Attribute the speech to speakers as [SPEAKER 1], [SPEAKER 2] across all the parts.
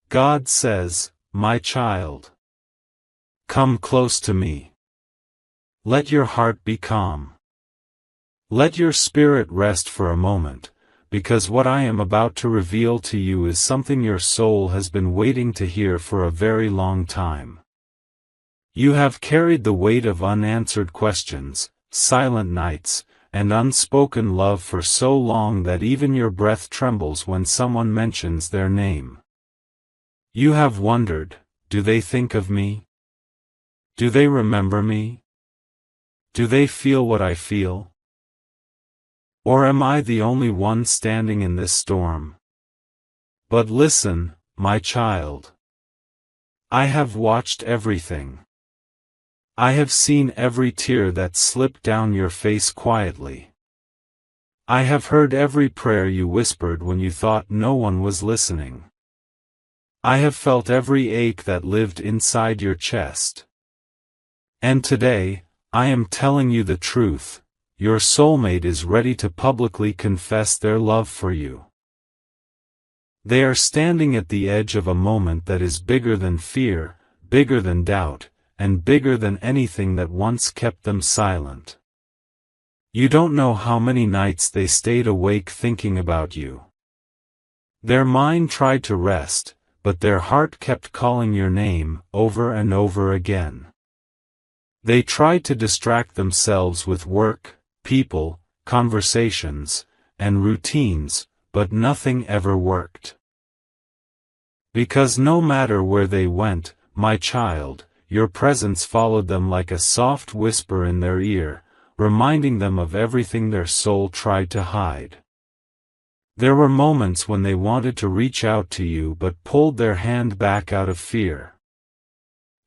[SPEAKER 1] God says, "My child, come close to me. Let your heart be calm. Let your spirit rest for a moment, because what I am about to reveal to you is something your soul has been waiting to hear for a very long time. You have carried the weight of unanswered questions, silent nights, and unspoken love for so long that even your breath trembles when someone mentions their name. You have wondered, do they think of me? Do they remember me? Do they feel what I feel? Or am I the only one standing in this storm? But listen, my child. I have watched everything. I have seen every tear that slipped down your face quietly. I have heard every prayer you whispered when you thought no one was listening. I have felt every ache that lived inside your chest. And today, I am telling you the truth. Your soulmate is ready to publicly confess their love for you. They are standing at the edge of a moment that is bigger than fear, bigger than doubt, and bigger than anything that once kept them silent. You don't know how many nights they stayed awake thinking about you. Their mind tried to rest, but their heart kept calling your name, over and over again. They tried to distract themselves with work, people, conversations, and routines, but nothing ever worked. Because no matter where they went, my child, your presence followed them like a soft whisper in their ear, reminding them of everything their soul tried to hide. There were moments when they wanted to reach out to you but pulled their hand back out of fear.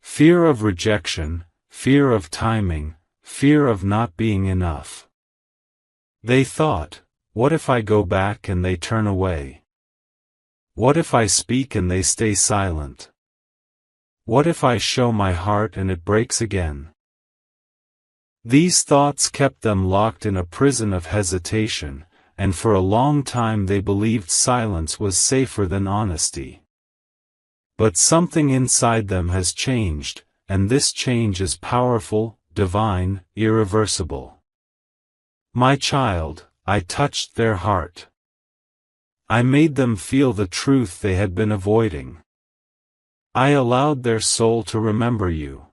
[SPEAKER 1] Fear of rejection, fear of timing, fear of not being enough. They thought, what if I go back and they turn away? What if I speak and they stay silent? What if I show my heart and it breaks again? These thoughts kept them locked in a prison of hesitation, and for a long time they believed silence was safer than honesty. But something inside them has changed, and this change is powerful, divine, irreversible. My child, I touched their heart. I made them feel the truth they had been avoiding. I allowed their soul to remember you.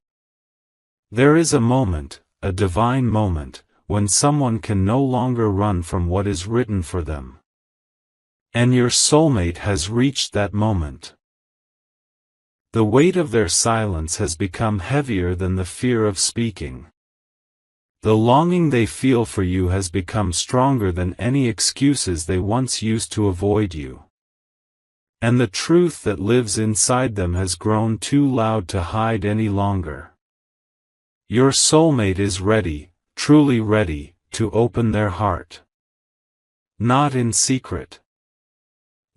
[SPEAKER 1] There is a moment, a divine moment, when someone can no longer run from what is written for them. And your soulmate has reached that moment. The weight of their silence has become heavier than the fear of speaking. The longing they feel for you has become stronger than any excuses they once used to avoid you. And the truth that lives inside them has grown too loud to hide any longer. Your soulmate is ready, truly ready, to open their heart. Not in secret.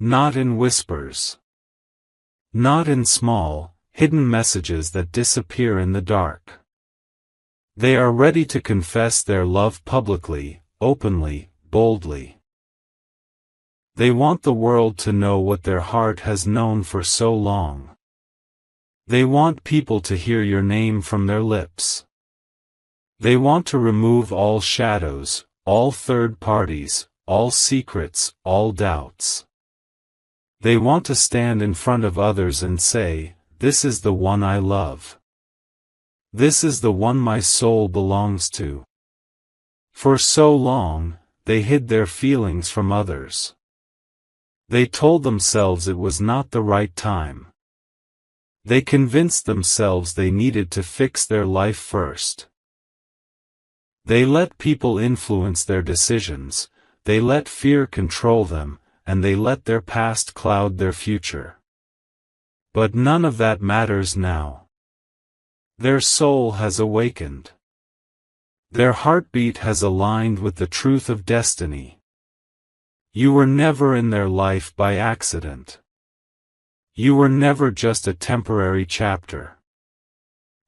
[SPEAKER 1] Not in whispers. Not in small, hidden messages that disappear in the dark. They are ready to confess their love publicly, openly, boldly. They want the world to know what their heart has known for so long. They want people to hear your name from their lips. They want to remove all shadows, all third parties, all secrets, all doubts. They want to stand in front of others and say, "This is the one I love. This is the one my soul belongs to." For so long, they hid their feelings from others. They told themselves it was not the right time. They convinced themselves they needed to fix their life first. They let people influence their decisions, they let fear control them, and they let their past cloud their future. But none of that matters now. Their soul has awakened. Their heartbeat has aligned with the truth of destiny. You were never in their life by accident. You were never just a temporary chapter.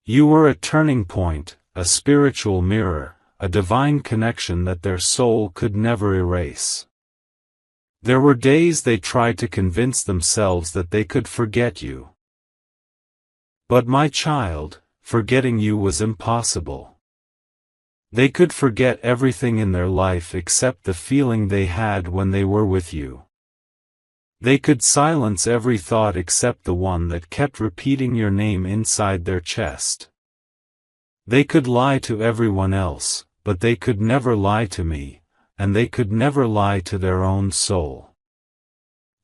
[SPEAKER 1] You were a turning point, a spiritual mirror, a divine connection that their soul could never erase. There were days they tried to convince themselves that they could forget you. But my child, forgetting you was impossible. They could forget everything in their life except the feeling they had when they were with you. They could silence every thought except the one that kept repeating your name inside their chest. They could lie to everyone else, but they could never lie to me, and they could never lie to their own soul.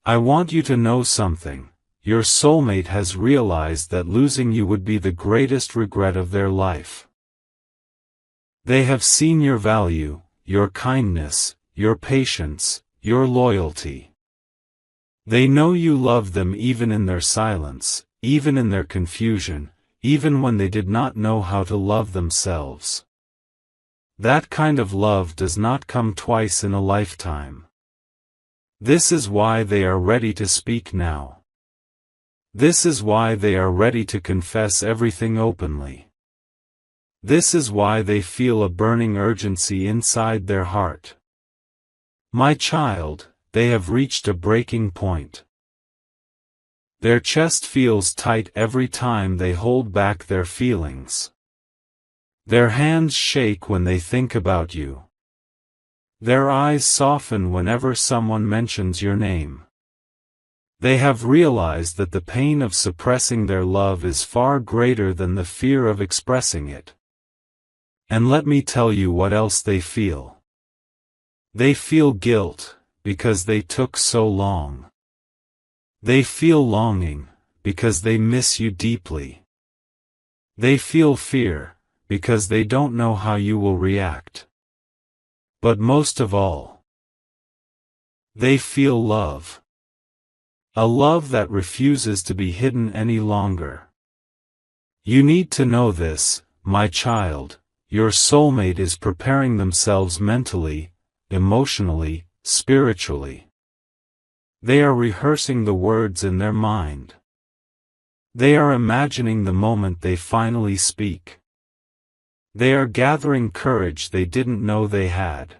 [SPEAKER 1] I want you to know something. Your soulmate has realized that losing you would be the greatest regret of their life. They have seen your value, your kindness, your patience, your loyalty. They know you love them even in their silence, even in their confusion, even when they did not know how to love themselves. That kind of love does not come twice in a lifetime. This is why they are ready to speak now. This is why they are ready to confess everything openly. This is why they feel a burning urgency inside their heart. My child, they have reached a breaking point. Their chest feels tight every time they hold back their feelings. Their hands shake when they think about you. Their eyes soften whenever someone mentions your name. They have realized that the pain of suppressing their love is far greater than the fear of expressing it. And let me tell you what else they feel. They feel guilt, because they took so long. They feel longing, because they miss you deeply. They feel fear, because they don't know how you will react. But most of all, they feel love. A love that refuses to be hidden any longer. You need to know this, my child. Your soulmate is preparing themselves mentally, emotionally, spiritually. They are rehearsing the words in their mind. They are imagining the moment they finally speak. They are gathering courage they didn't know they had.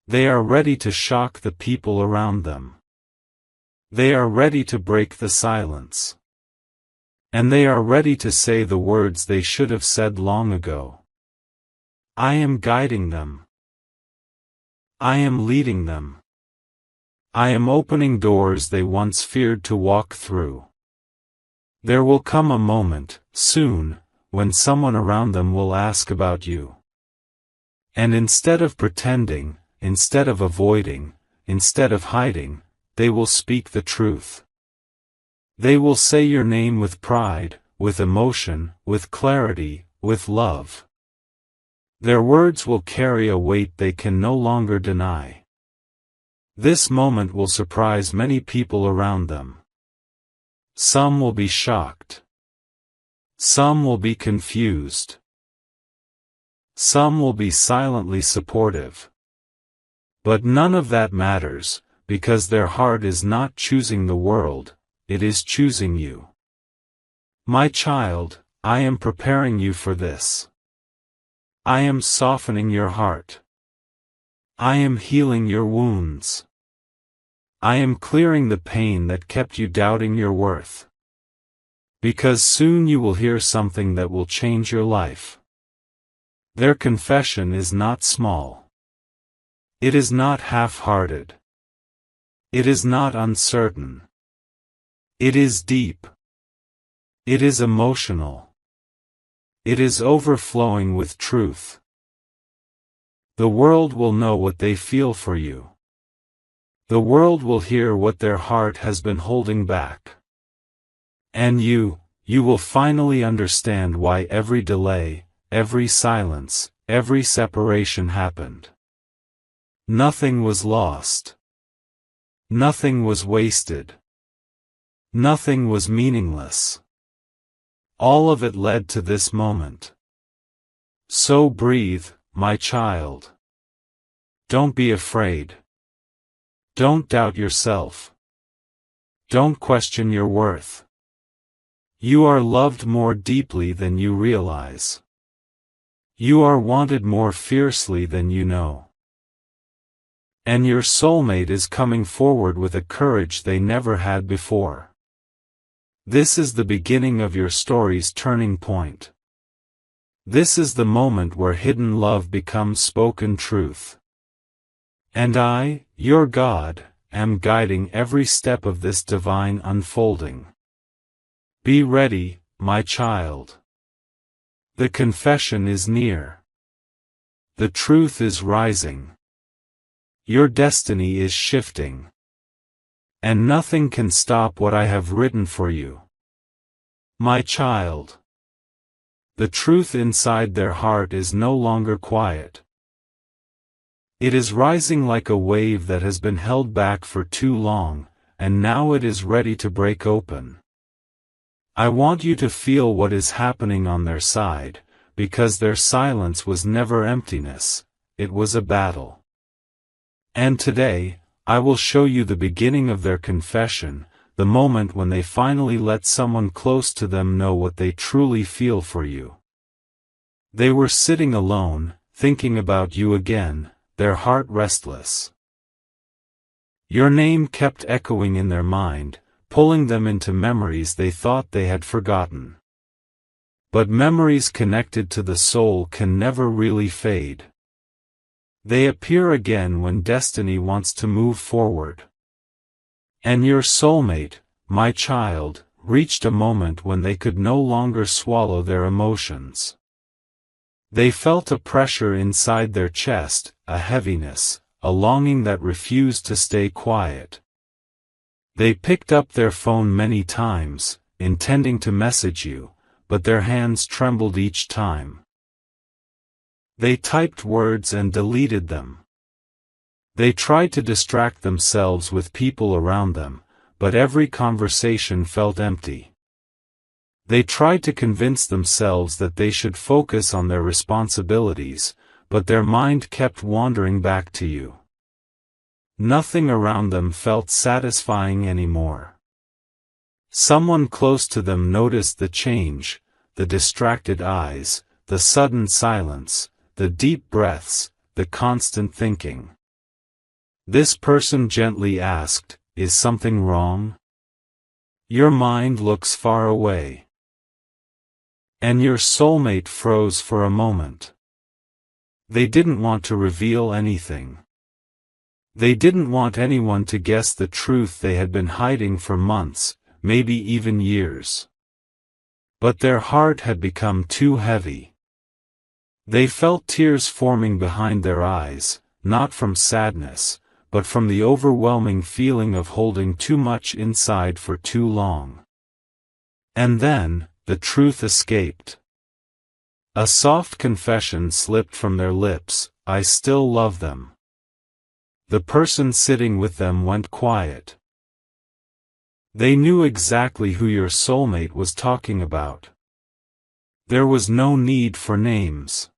[SPEAKER 1] They are ready to shock the people around them. They are ready to break the silence. And they are ready to say the words they should have said long ago. I am guiding them. I am leading them. I am opening doors they once feared to walk through. There will come a moment, soon, when someone around them will ask about you. And instead of pretending, instead of avoiding, instead of hiding, they will speak the truth. They will say your name with pride, with emotion, with clarity, with love. Their words will carry a weight they can no longer deny. This moment will surprise many people around them. Some will be shocked. Some will be confused. Some will be silently supportive. But none of that matters, because their heart is not choosing the world, it is choosing you. My child, I am preparing you for this. I am softening your heart. I am healing your wounds. I am clearing the pain that kept you doubting your worth. Because soon you will hear something that will change your life. Their confession is not small. It is not half-hearted. It is not uncertain. It is deep. It is emotional. It is overflowing with truth. The world will know what they feel for you. The world will hear what their heart has been holding back. And you will finally understand why every delay, every silence, every separation happened. Nothing was lost. Nothing was wasted. Nothing was meaningless. All of it led to this moment. So breathe, my child. Don't be afraid. Don't doubt yourself. Don't question your worth. You are loved more deeply than you realize. You are wanted more fiercely than you know. And your soulmate is coming forward with a courage they never had before. This is the beginning of your story's turning point. This is the moment where hidden love becomes spoken truth. And I, your God, am guiding every step of this divine unfolding. Be ready, my child. The confession is near. The truth is rising. Your destiny is shifting. And nothing can stop what I have written for you. My child. The truth inside their heart is no longer quiet. It is rising like a wave that has been held back for too long, and now it is ready to break open. I want you to feel what is happening on their side, because their silence was never emptiness, it was a battle. And today, I will show you the beginning of their confession, the moment when they finally let someone close to them know what they truly feel for you. They were sitting alone, thinking about you again, their heart restless. Your name kept echoing in their mind, pulling them into memories they thought they had forgotten. But memories connected to the soul can never really fade. They appear again when destiny wants to move forward. And your soulmate, my child, reached a moment when they could no longer swallow their emotions. They felt a pressure inside their chest, a heaviness, a longing that refused to stay quiet. They picked up their phone many times, intending to message you, but their hands trembled each time. They typed words and deleted them. They tried to distract themselves with people around them, but every conversation felt empty. They tried to convince themselves that they should focus on their responsibilities, but their mind kept wandering back to you. Nothing around them felt satisfying anymore. Someone close to them noticed the change, the distracted eyes, the sudden silence, the deep breaths, the constant thinking. This person gently asked, "Is something wrong?" Your mind looks far away. And your soulmate froze for a moment. They didn't want to reveal anything. They didn't want anyone to guess the truth they had been hiding for months, maybe even years. But their heart had become too heavy. They felt tears forming behind their eyes, not from sadness, but from the overwhelming feeling of holding too much inside for too long. And then, the truth escaped. A soft confession slipped from their lips, "I still love them." The person sitting with them went quiet. They knew exactly who your soulmate was talking about. There was no need for names.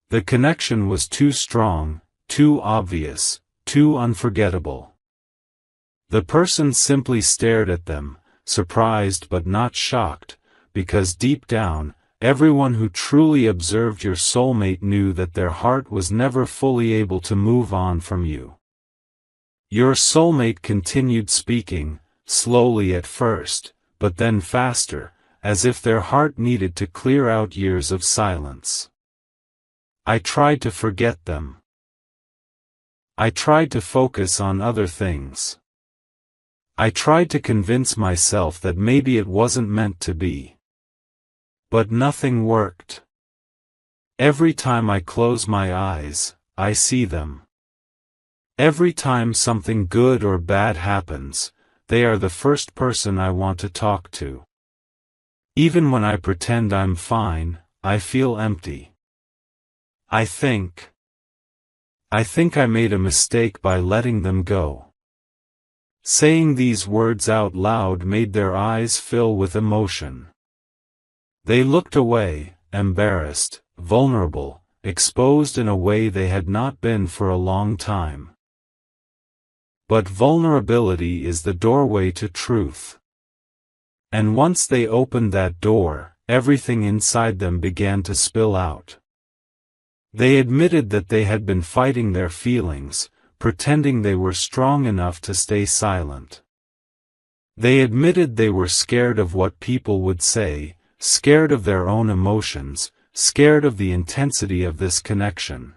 [SPEAKER 1] The connection was too strong, too obvious, too unforgettable. The person simply stared at them, surprised but not shocked, because deep down, everyone who truly observed your soulmate knew that their heart was never fully able to move on from you. Your soulmate continued speaking, slowly at first, but then faster, as if their heart needed to clear out years of silence. I tried to forget them. I tried to focus on other things. I tried to convince myself that maybe it wasn't meant to be. But nothing worked. Every time I close my eyes, I see them. Every time something good or bad happens, they are the first person I want to talk to. Even when I pretend I'm fine, I feel empty. I think I made a mistake by letting them go. Saying these words out loud made their eyes fill with emotion. They looked away, embarrassed, vulnerable, exposed in a way they had not been for a long time. But vulnerability is the doorway to truth. And once they opened that door, everything inside them began to spill out. They admitted that they had been fighting their feelings, pretending they were strong enough to stay silent. They admitted they were scared of what people would say, scared of their own emotions, scared of the intensity of this connection.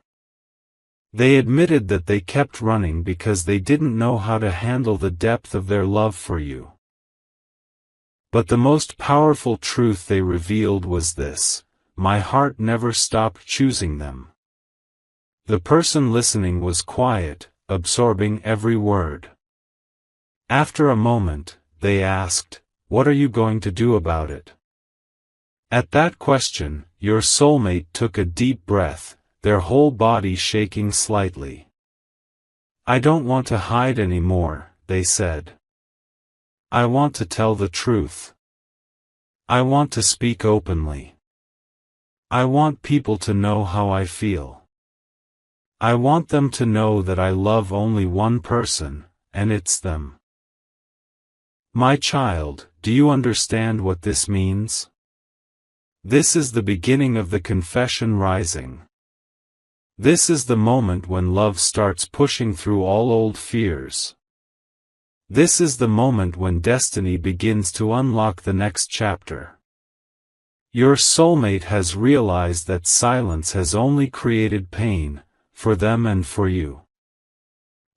[SPEAKER 1] They admitted that they kept running because they didn't know how to handle the depth of their love for you. But the most powerful truth they revealed was this: my heart never stopped choosing them. The person listening was quiet, absorbing every word. After a moment, they asked, "What are you going to do about it?" At that question, your soulmate took a deep breath, their whole body shaking slightly. "I don't want to hide anymore," they said. "I want to tell the truth. I want to speak openly. I want people to know how I feel. I want them to know that I love only one person, and it's them." My child, do you understand what this means? This is the beginning of the confession rising. This is the moment when love starts pushing through all old fears. This is the moment when destiny begins to unlock the next chapter. Your soulmate has realized that silence has only created pain, for them and for you.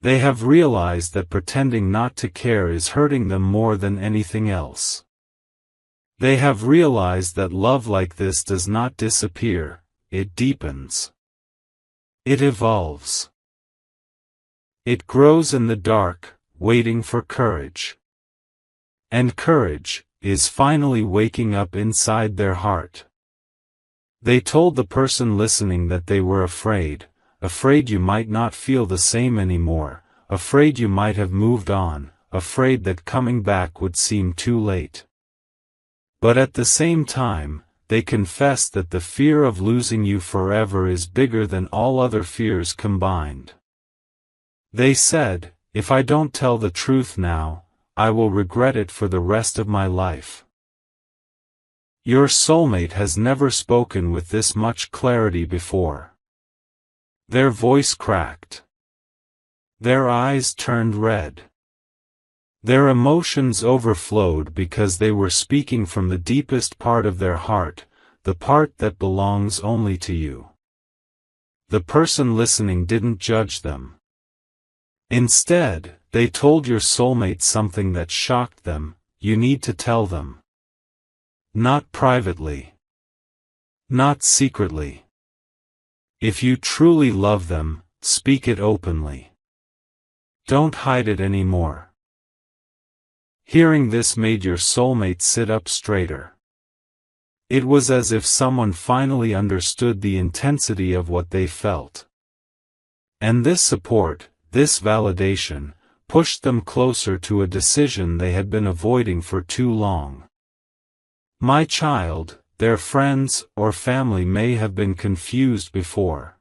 [SPEAKER 1] They have realized that pretending not to care is hurting them more than anything else. They have realized that love like this does not disappear, it deepens. It evolves. It grows in the dark, waiting for courage. And courage is finally waking up inside their heart. They told the person listening that they were afraid you might not feel the same anymore, afraid you might have moved on, afraid that coming back would seem too late. But at the same time, they confessed that the fear of losing you forever is bigger than all other fears combined. They said, "If I don't tell the truth now, I will regret it for the rest of my life." Your soulmate has never spoken with this much clarity before. Their voice cracked. Their eyes turned red. Their emotions overflowed because they were speaking from the deepest part of their heart, the part that belongs only to you. The person listening didn't judge them. Instead, they told your soulmate something that shocked them: you need to tell them. Not privately. Not secretly. If you truly love them, speak it openly. Don't hide it anymore. Hearing this made your soulmate sit up straighter. It was as if someone finally understood the intensity of what they felt. And this support, this validation, pushed them closer to a decision they had been avoiding for too long. My child, their friends or family may have been confused before.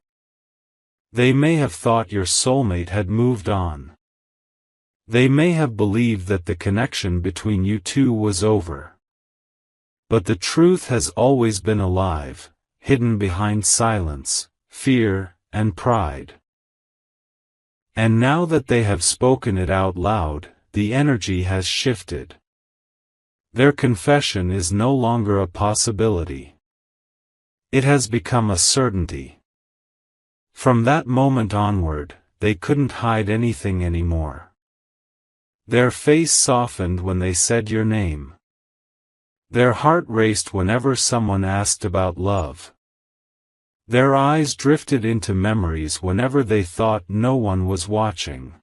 [SPEAKER 1] They may have thought your soulmate had moved on. They may have believed that the connection between you two was over. But the truth has always been alive, hidden behind silence, fear, and pride. And now that they have spoken it out loud, the energy has shifted. Their confession is no longer a possibility. It has become a certainty. From that moment onward, they couldn't hide anything anymore. Their face softened when they said your name. Their heart raced whenever someone asked about love. Their eyes drifted into memories whenever they thought no one was watching.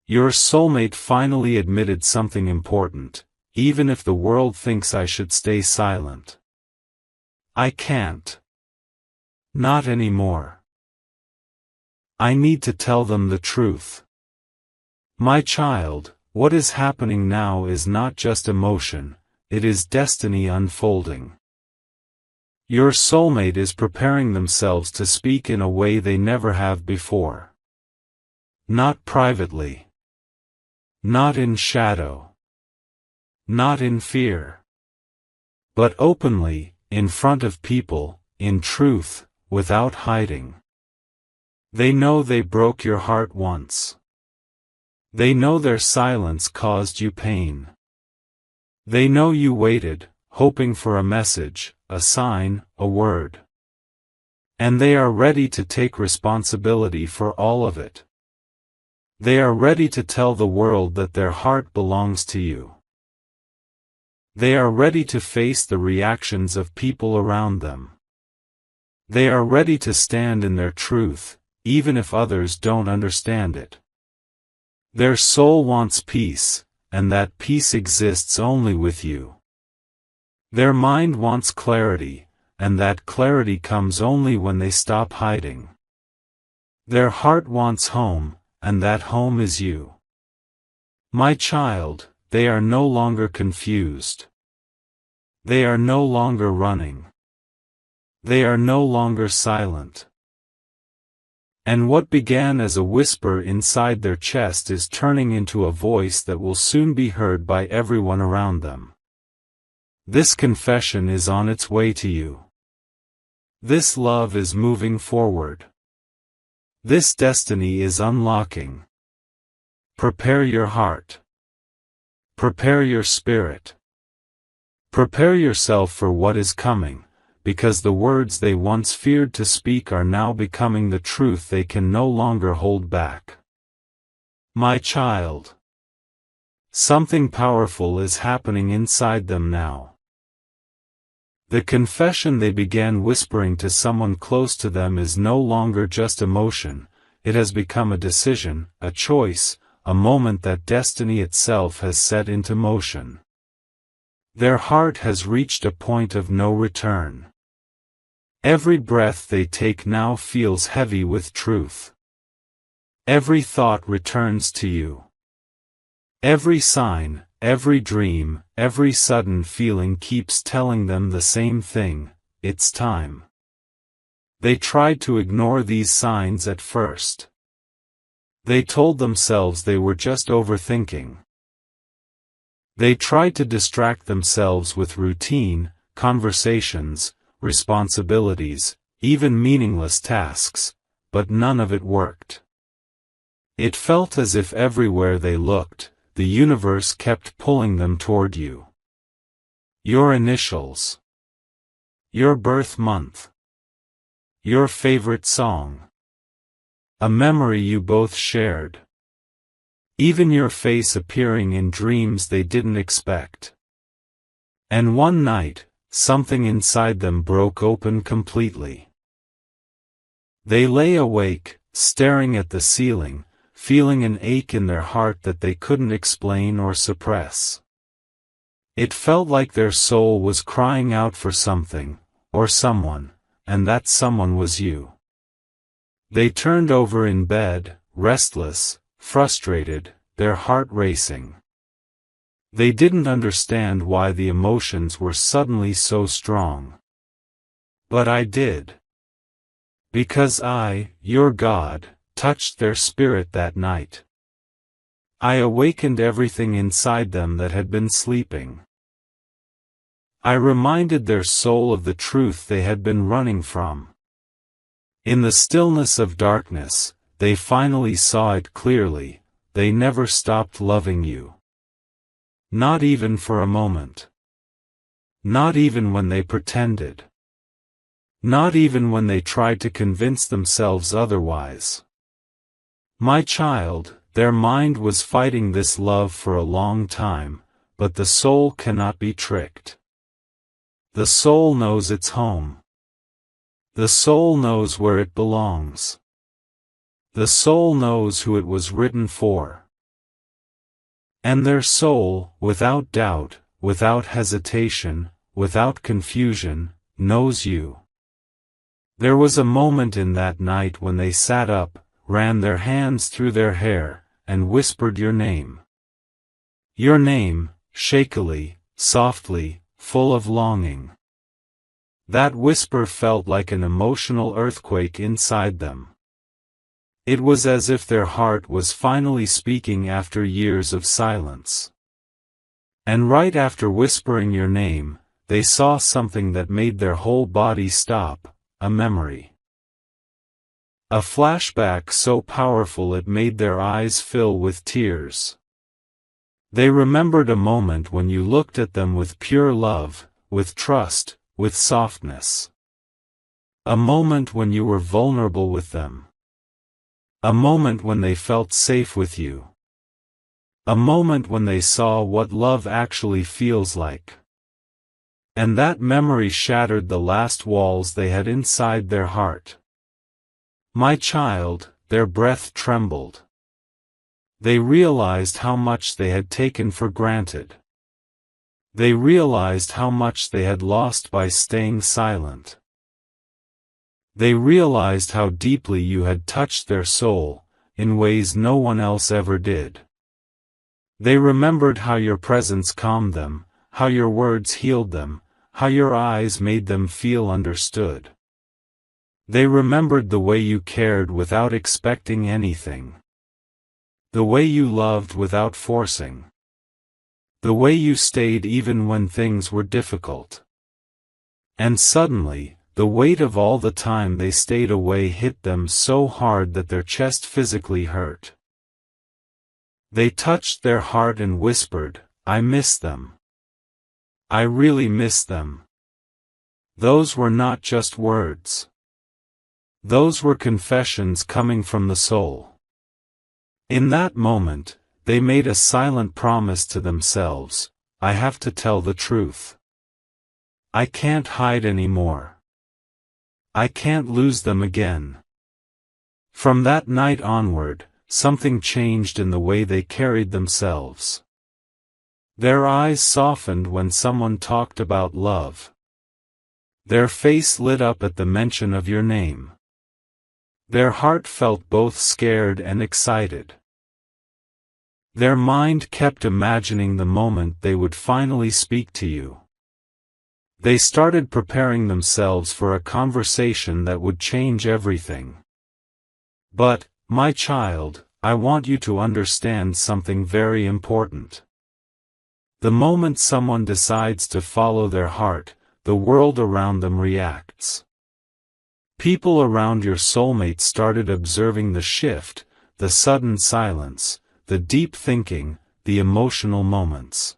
[SPEAKER 1] Your soulmate finally admitted something important: even if the world thinks I should stay silent, I can't. Not anymore. I need to tell them the truth. My child, what is happening now is not just emotion, it is destiny unfolding. Your soulmate is preparing themselves to speak in a way they never have before. Not privately. Not in shadow. Not in fear. But openly, in front of people, in truth, without hiding. They know they broke your heart once. They know their silence caused you pain. They know you waited, hoping for a message, a sign, a word. And they are ready to take responsibility for all of it. They are ready to tell the world that their heart belongs to you. They are ready to face the reactions of people around them. They are ready to stand in their truth, even if others don't understand it. Their soul wants peace, and that peace exists only with you. Their mind wants clarity, and that clarity comes only when they stop hiding. Their heart wants home, and that home is you. My child, they are no longer confused. They are no longer running. They are no longer silent. And what began as a whisper inside their chest is turning into a voice that will soon be heard by everyone around them. This confession is on its way to you. This love is moving forward. This destiny is unlocking. Prepare your heart. Prepare your spirit. Prepare yourself for what is coming, because the words they once feared to speak are now becoming the truth they can no longer hold back. My child. Something powerful is happening inside them now. The confession they began whispering to someone close to them is no longer just emotion, it has become a decision, a choice, a moment that destiny itself has set into motion. Their heart has reached a point of no return. Every breath they take now feels heavy with truth. Every thought returns to you. Every sign, every dream, every sudden feeling keeps telling them the same thing: it's time. They tried to ignore these signs at first. They told themselves they were just overthinking. They tried to distract themselves with routine, conversations, responsibilities, even meaningless tasks, but none of it worked. It felt as if everywhere they looked, the universe kept pulling them toward you. Your initials. Your birth month. Your favorite song. A memory you both shared. Even your face appearing in dreams they didn't expect. And one night, something inside them broke open completely. They lay awake, staring at the ceiling, feeling an ache in their heart that they couldn't explain or suppress. It felt like their soul was crying out for something, or someone, and that someone was you. They turned over in bed, restless, frustrated, their heart racing. They didn't understand why the emotions were suddenly so strong. But I did. Because I, your God, touched their spirit that night. I awakened everything inside them that had been sleeping. I reminded their soul of the truth they had been running from. In the stillness of darkness, they finally saw it clearly: they never stopped loving you. Not even for a moment. Not even when they pretended. Not even when they tried to convince themselves otherwise. My child, their mind was fighting this love for a long time, but the soul cannot be tricked. The soul knows its home. The soul knows where it belongs. The soul knows who it was written for. And their soul, without doubt, without hesitation, without confusion, knows you. There was a moment in that night when they sat up, ran their hands through their hair, and whispered your name. Your name, shakily, softly, full of longing. That whisper felt like an emotional earthquake inside them. It was as if their heart was finally speaking after years of silence. And right after whispering your name, they saw something that made their whole body stop: a memory. A flashback so powerful it made their eyes fill with tears. They remembered a moment when you looked at them with pure love, with trust, with softness. A moment when you were vulnerable with them. A moment when they felt safe with you. A moment when they saw what love actually feels like. And that memory shattered the last walls they had inside their heart. My child, their breath trembled. They realized how much they had taken for granted. They realized how much they had lost by staying silent. They realized how deeply you had touched their soul, in ways no one else ever did. They remembered how your presence calmed them, how your words healed them, how your eyes made them feel understood. They remembered the way you cared without expecting anything. The way you loved without forcing. The way you stayed even when things were difficult. And suddenly, the weight of all the time they stayed away hit them so hard that their chest physically hurt. They touched their heart and whispered, "I miss them. I really miss them." Those were not just words. Those were confessions coming from the soul. In that moment, they made a silent promise to themselves, "I have to tell the truth. I can't hide anymore. I can't lose them again." From that night onward, something changed in the way they carried themselves. Their eyes softened when someone talked about love. Their face lit up at the mention of your name. Their heart felt both scared and excited. Their mind kept imagining the moment they would finally speak to you. They started preparing themselves for a conversation that would change everything. But, my child, I want you to understand something very important. The moment someone decides to follow their heart, the world around them reacts. People around your soulmate started observing the shift, the sudden silence, the deep thinking, the emotional moments.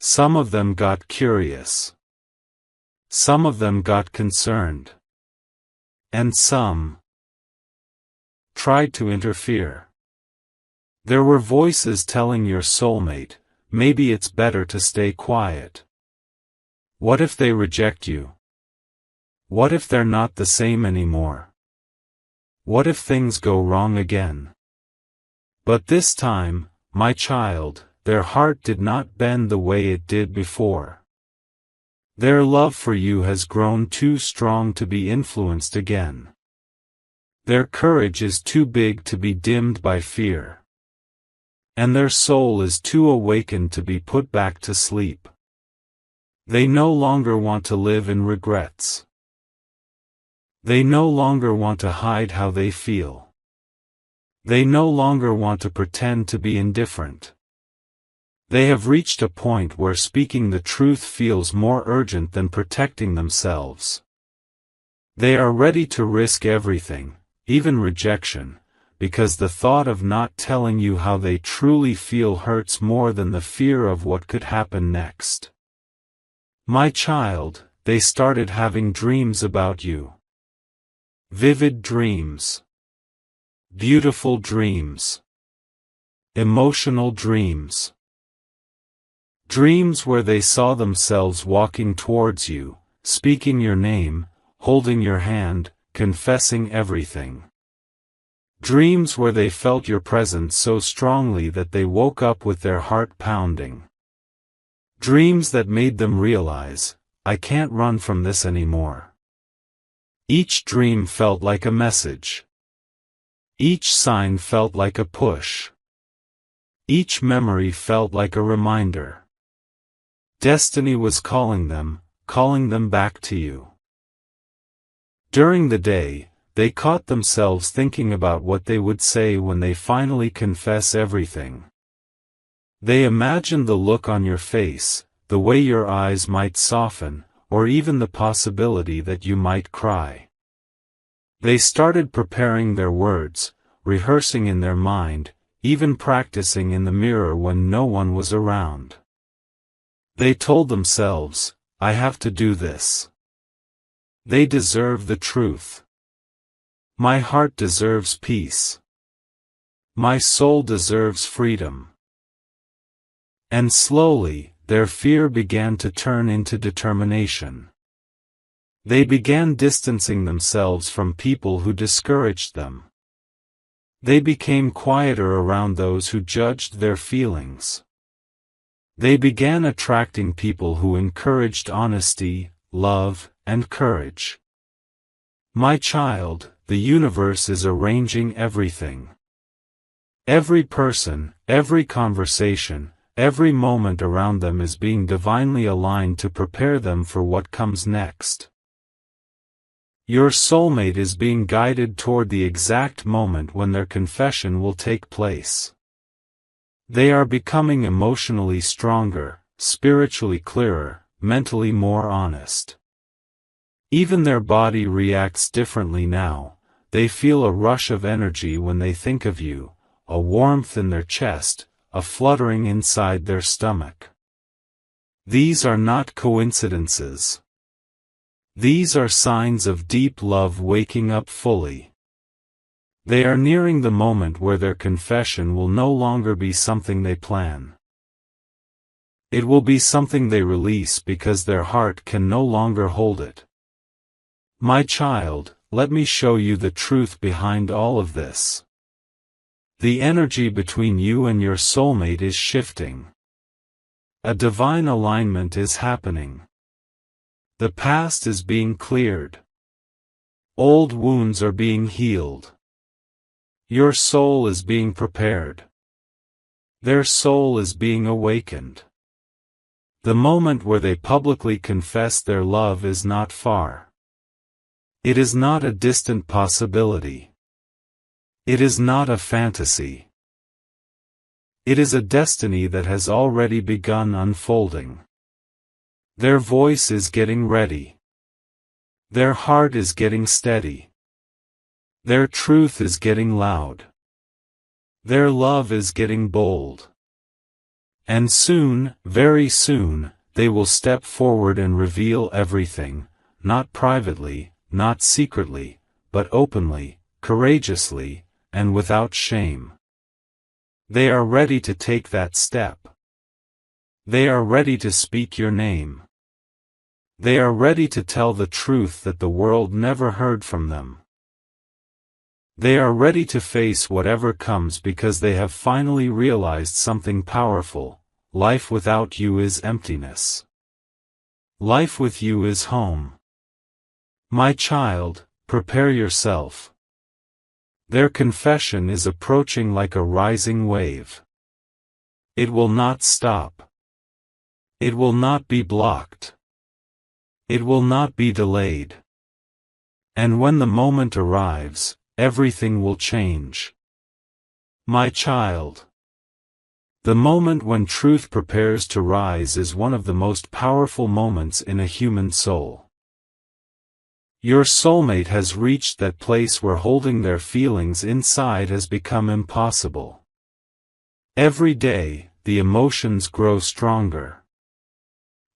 [SPEAKER 1] Some of them got curious. Some of them got concerned. And some tried to interfere. There were voices telling your soulmate, maybe it's better to stay quiet. What if they reject you? What if they're not the same anymore? What if things go wrong again? But this time, my child, their heart did not bend the way it did before. Their love for you has grown too strong to be influenced again. Their courage is too big to be dimmed by fear. And their soul is too awakened to be put back to sleep. They no longer want to live in regrets. They no longer want to hide how they feel. They no longer want to pretend to be indifferent. They have reached a point where speaking the truth feels more urgent than protecting themselves. They are ready to risk everything, even rejection, because the thought of not telling you how they truly feel hurts more than the fear of what could happen next. My child, they started having dreams about you. Vivid dreams. Beautiful dreams. Emotional dreams. Dreams where they saw themselves walking towards you, speaking your name, holding your hand, confessing everything. Dreams where they felt your presence so strongly that they woke up with their heart pounding. Dreams that made them realize, I can't run from this anymore. Each dream felt like a message. Each sign felt like a push. Each memory felt like a reminder. Destiny was calling them back to you. During the day, they caught themselves thinking about what they would say when they finally confess everything. They imagined the look on your face, the way your eyes might soften, or even the possibility that you might cry. They started preparing their words, rehearsing in their mind, even practicing in the mirror when no one was around. They told themselves, I have to do this. They deserve the truth. My heart deserves peace. My soul deserves freedom. And slowly, their fear began to turn into determination. They began distancing themselves from people who discouraged them. They became quieter around those who judged their feelings. They began attracting people who encouraged honesty, love, and courage. My child, the universe is arranging everything. Every person, every conversation, every moment around them is being divinely aligned to prepare them for what comes next. Your soulmate is being guided toward the exact moment when their confession will take place. They are becoming emotionally stronger, spiritually clearer, mentally more honest. Even their body reacts differently now. They feel a rush of energy when they think of you, a warmth in their chest, a fluttering inside their stomach. These are not coincidences. These are signs of deep love waking up fully. They are nearing the moment where their confession will no longer be something they plan. It will be something they release because their heart can no longer hold it. My child, let me show you the truth behind all of this. The energy between you and your soulmate is shifting. A divine alignment is happening. The past is being cleared. Old wounds are being healed. Your soul is being prepared. Their soul is being awakened. The moment where they publicly confess their love is not far. It is not a distant possibility. It is not a fantasy. It is a destiny that has already begun unfolding. Their voice is getting ready. Their heart is getting steady. Their truth is getting loud. Their love is getting bold. And soon, very soon, they will step forward and reveal everything, not privately, not secretly, but openly, courageously, and without shame. They are ready to take that step. They are ready to speak your name. They are ready to tell the truth that the world never heard from them. They are ready to face whatever comes because they have finally realized something powerful. Life without you is emptiness. Life with you is home. My child, prepare yourself. Their confession is approaching like a rising wave. It will not stop. It will not be blocked. It will not be delayed. And when the moment arrives, everything will change. My child. The moment when truth prepares to rise is one of the most powerful moments in a human soul. Your soulmate has reached that place where holding their feelings inside has become impossible. Every day, the emotions grow stronger.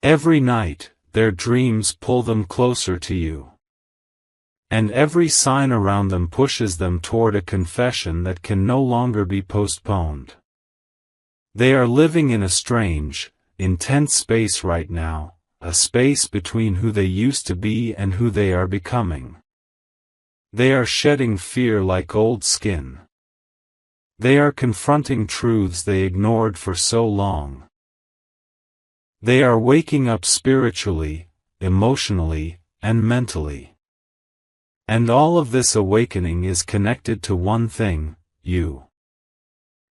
[SPEAKER 1] Every night, their dreams pull them closer to you. And every sign around them pushes them toward a confession that can no longer be postponed. They are living in a strange, intense space right now, a space between who they used to be and who they are becoming. They are shedding fear like old skin. They are confronting truths they ignored for so long. They are waking up spiritually, emotionally, and mentally. And all of this awakening is connected to one thing, you.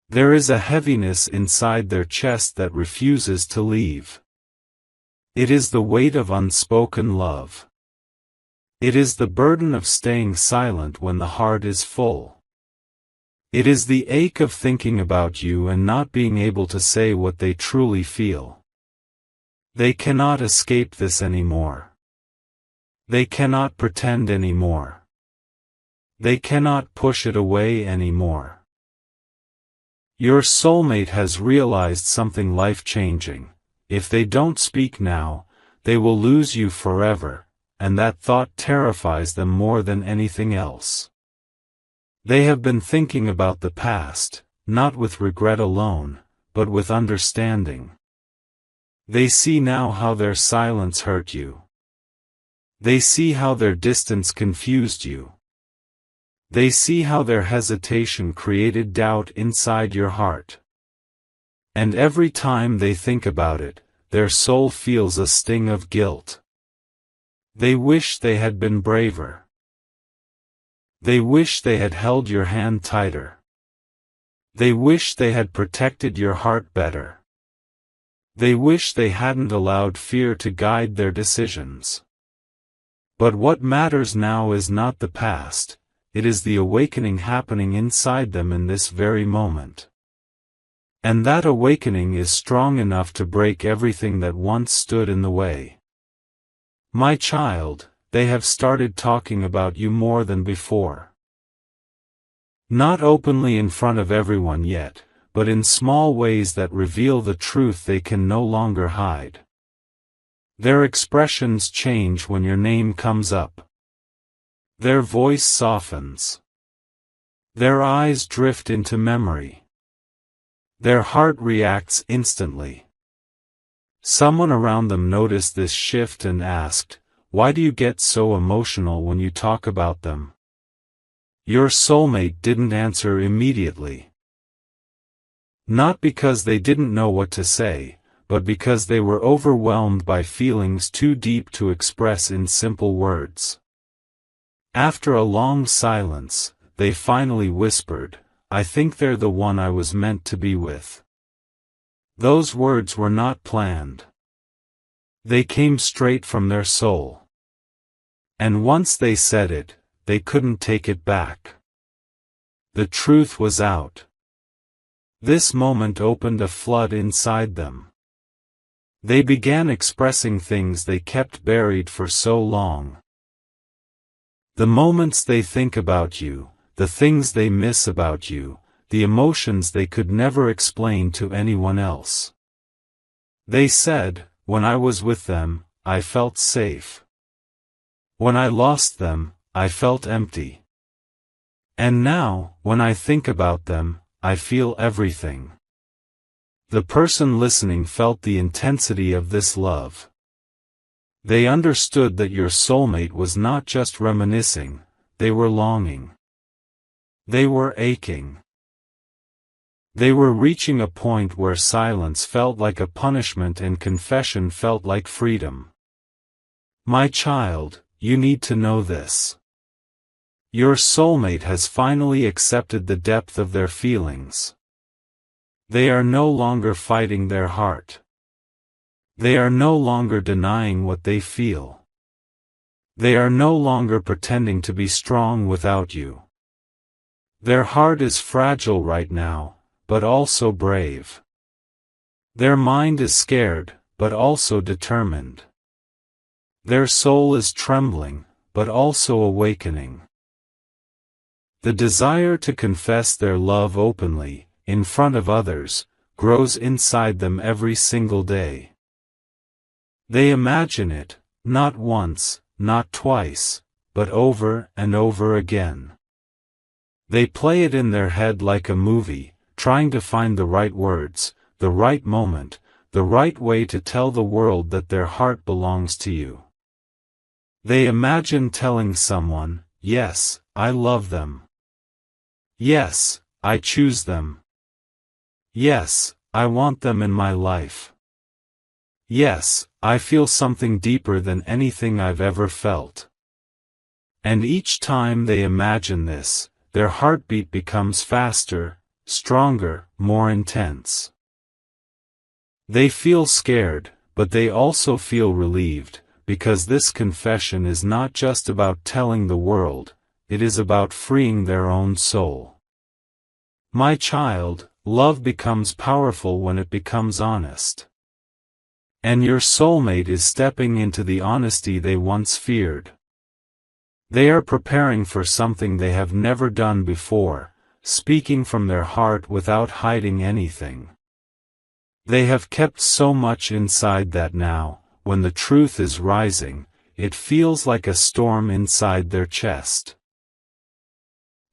[SPEAKER 1] There is a heaviness inside their chest that refuses to leave. It is the weight of unspoken love. It is the burden of staying silent when the heart is full. It is the ache of thinking about you and not being able to say what they truly feel. They cannot escape this anymore. They cannot pretend anymore. They cannot push it away anymore. Your soulmate has realized something life-changing. If they don't speak now, they will lose you forever, and that thought terrifies them more than anything else. They have been thinking about the past, not with regret alone, but with understanding. They see now how their silence hurt you. They see how their distance confused you. They see how their hesitation created doubt inside your heart. And every time they think about it, their soul feels a sting of guilt. They wish they had been braver. They wish they had held your hand tighter. They wish they had protected your heart better. They wish they hadn't allowed fear to guide their decisions. But what matters now is not the past, it is the awakening happening inside them in this very moment. And that awakening is strong enough to break everything that once stood in the way. My child, they have started talking about you more than before. Not openly in front of everyone yet, but in small ways that reveal the truth they can no longer hide. Their expressions change when your name comes up. Their voice softens. Their eyes drift into memory. Their heart reacts instantly. Someone around them noticed this shift and asked, "Why do you get so emotional when you talk about them?" Your soulmate didn't answer immediately. Not because they didn't know what to say, but because they were overwhelmed by feelings too deep to express in simple words. After a long silence, they finally whispered, "I think they're the one I was meant to be with." Those words were not planned. They came straight from their soul. And once they said it, they couldn't take it back. The truth was out. This moment opened a flood inside them. They began expressing things they kept buried for so long. The moments they think about you, the things they miss about you, the emotions they could never explain to anyone else. They said, "When I was with them, I felt safe. When I lost them, I felt empty. And now, when I think about them, I feel everything." The person listening felt the intensity of this love. They understood that your soulmate was not just reminiscing, they were longing. They were aching. They were reaching a point where silence felt like a punishment and confession felt like freedom. My child, you need to know this. Your soulmate has finally accepted the depth of their feelings. They are no longer fighting their heart. They are no longer denying what they feel. They are no longer pretending to be strong without you. Their heart is fragile right now, but also brave. Their mind is scared, but also determined. Their soul is trembling, but also awakening. The desire to confess their love openly, in front of others, grows inside them every single day. They imagine it, not once, not twice, but over and over again. They play it in their head like a movie, trying to find the right words, the right moment, the right way to tell the world that their heart belongs to you. They imagine telling someone, "Yes, I love them. Yes, I choose them. Yes, I want them in my life. Yes, I feel something deeper than anything I've ever felt." And each time they imagine this, their heartbeat becomes faster, stronger, more intense. They feel scared, but they also feel relieved, because this confession is not just about telling the world, it is about freeing their own soul. My child, love becomes powerful when it becomes honest. And your soulmate is stepping into the honesty they once feared. They are preparing for something they have never done before, speaking from their heart without hiding anything. They have kept so much inside that now, when the truth is rising, it feels like a storm inside their chest.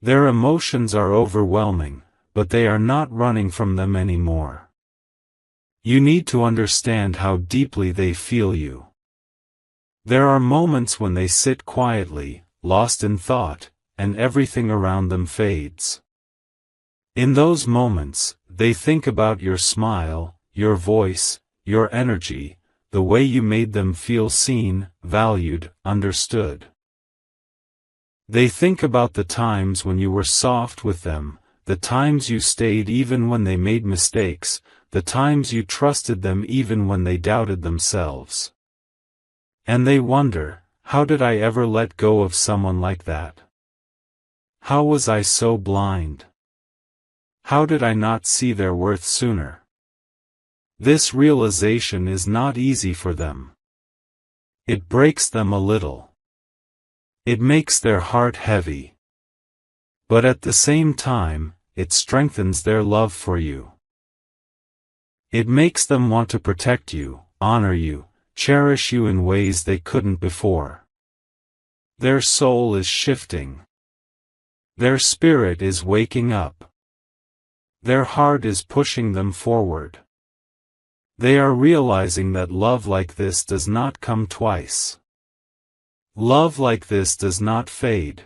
[SPEAKER 1] Their emotions are overwhelming, but they are not running from them anymore. You need to understand how deeply they feel you. There are moments when they sit quietly, lost in thought, and everything around them fades. In those moments, they think about your smile, your voice, your energy, the way you made them feel seen, valued, understood. They think about the times when you were soft with them, the times you stayed even when they made mistakes, the times you trusted them even when they doubted themselves. And they wonder, how did I ever let go of someone like that? How was I so blind? How did I not see their worth sooner? This realization is not easy for them. It breaks them a little. It makes their heart heavy. But at the same time, it strengthens their love for you. It makes them want to protect you, honor you, cherish you in ways they couldn't before. Their soul is shifting. Their spirit is waking up. Their heart is pushing them forward. They are realizing that love like this does not come twice. Love like this does not fade.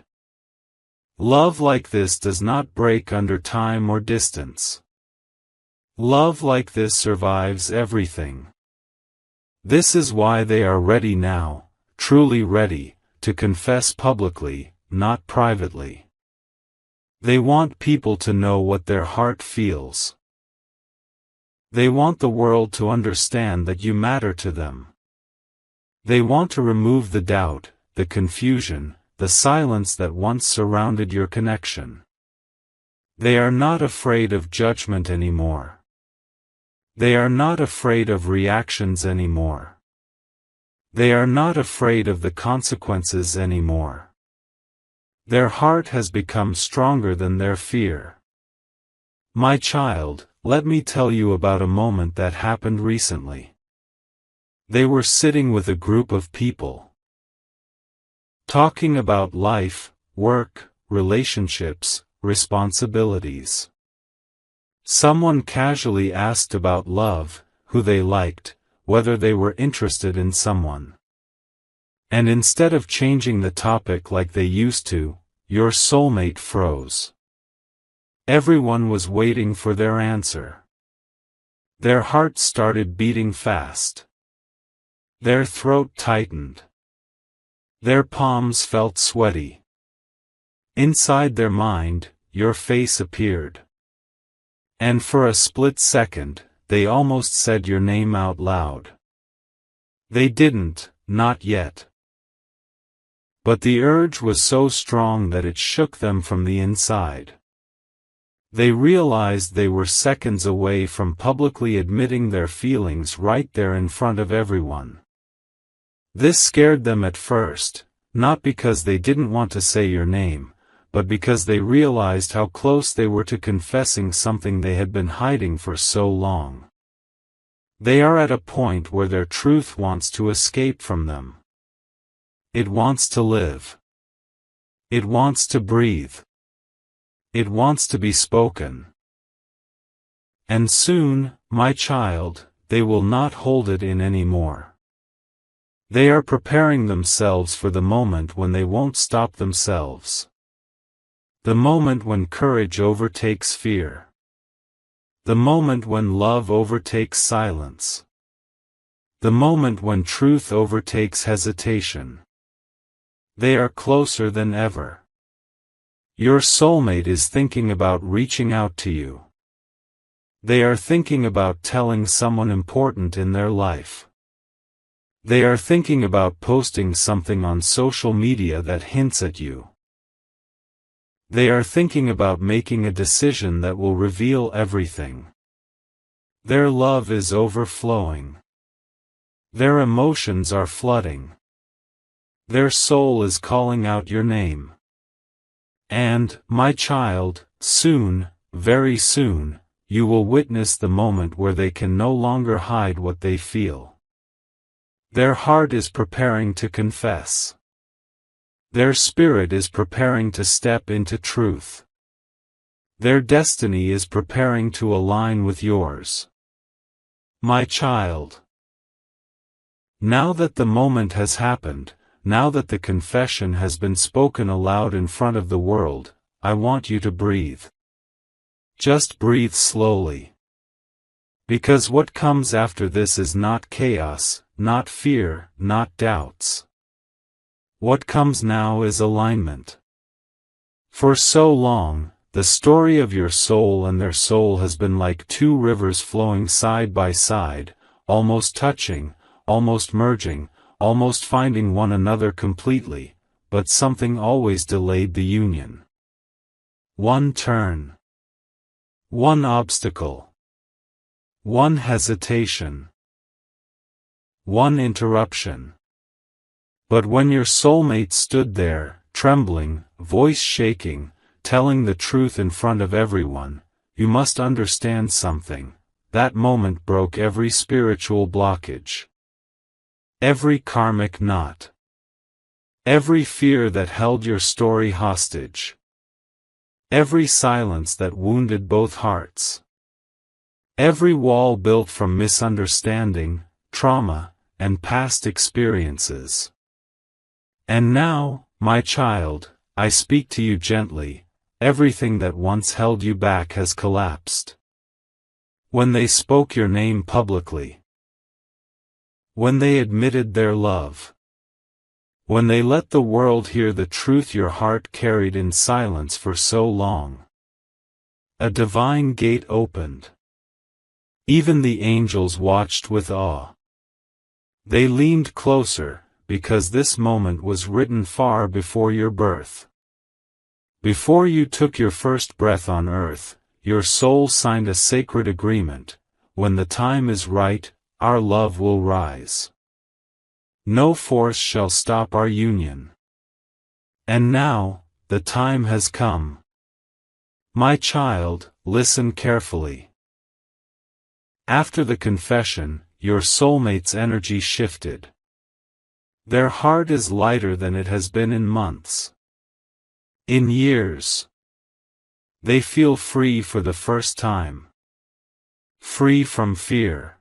[SPEAKER 1] Love like this does not break under time or distance. Love like this survives everything. This is why they are ready now, truly ready, to confess publicly, not privately. They want people to know what their heart feels. They want the world to understand that you matter to them. They want to remove the doubt, the confusion, the silence that once surrounded your connection. They are not afraid of judgment anymore. They are not afraid of reactions anymore. They are not afraid of the consequences anymore. Their heart has become stronger than their fear. My child, let me tell you about a moment that happened recently. They were sitting with a group of people, talking about life, work, relationships, responsibilities. Someone casually asked about love, who they liked, whether they were interested in someone. And instead of changing the topic like they used to, your soulmate froze. Everyone was waiting for their answer. Their hearts started beating fast. Their throat tightened. Their palms felt sweaty. Inside their mind, your face appeared. And for a split second, they almost said your name out loud. They didn't, not yet. But the urge was so strong that it shook them from the inside. They realized they were seconds away from publicly admitting their feelings right there in front of everyone. This scared them at first, not because they didn't want to say your name, but because they realized how close they were to confessing something they had been hiding for so long. They are at a point where their truth wants to escape from them. It wants to live. It wants to breathe. It wants to be spoken. And soon, my child, they will not hold it in anymore. They are preparing themselves for the moment when they won't stop themselves. The moment when courage overtakes fear. The moment when love overtakes silence. The moment when truth overtakes hesitation. They are closer than ever. Your soulmate is thinking about reaching out to you. They are thinking about telling someone important in their life. They are thinking about posting something on social media that hints at you. They are thinking about making a decision that will reveal everything. Their love is overflowing. Their emotions are flooding. Their soul is calling out your name. And, my child, soon, very soon, you will witness the moment where they can no longer hide what they feel. Their heart is preparing to confess. Their spirit is preparing to step into truth. Their destiny is preparing to align with yours. My child. Now that the moment has happened, now that the confession has been spoken aloud in front of the world, I want you to breathe. Just breathe slowly. Because what comes after this is not chaos, not fear, not doubts. What comes now is alignment. For so long, the story of your soul and their soul has been like two rivers flowing side by side, almost touching, almost merging, almost finding one another completely, but something always delayed the union. One turn. One obstacle. One hesitation. One interruption. But when your soulmate stood there, trembling, voice shaking, telling the truth in front of everyone, you must understand something. That moment broke every spiritual blockage. Every karmic knot. Every fear that held your story hostage. Every silence that wounded both hearts. Every wall built from misunderstanding, trauma, and past experiences. And now, my child, I speak to you gently. Everything that once held you back has collapsed. When they spoke your name publicly. When they admitted their love. When they let the world hear the truth your heart carried in silence for so long. A divine gate opened. Even the angels watched with awe. They leaned closer, because this moment was written far before your birth. Before you took your first breath on earth, your soul signed a sacred agreement. When the time is right, our love will rise. No force shall stop our union. And now, the time has come. My child, listen carefully. After the confession, your soulmate's energy shifted. Their heart is lighter than it has been in months. In years. They feel free for the first time. Free from fear.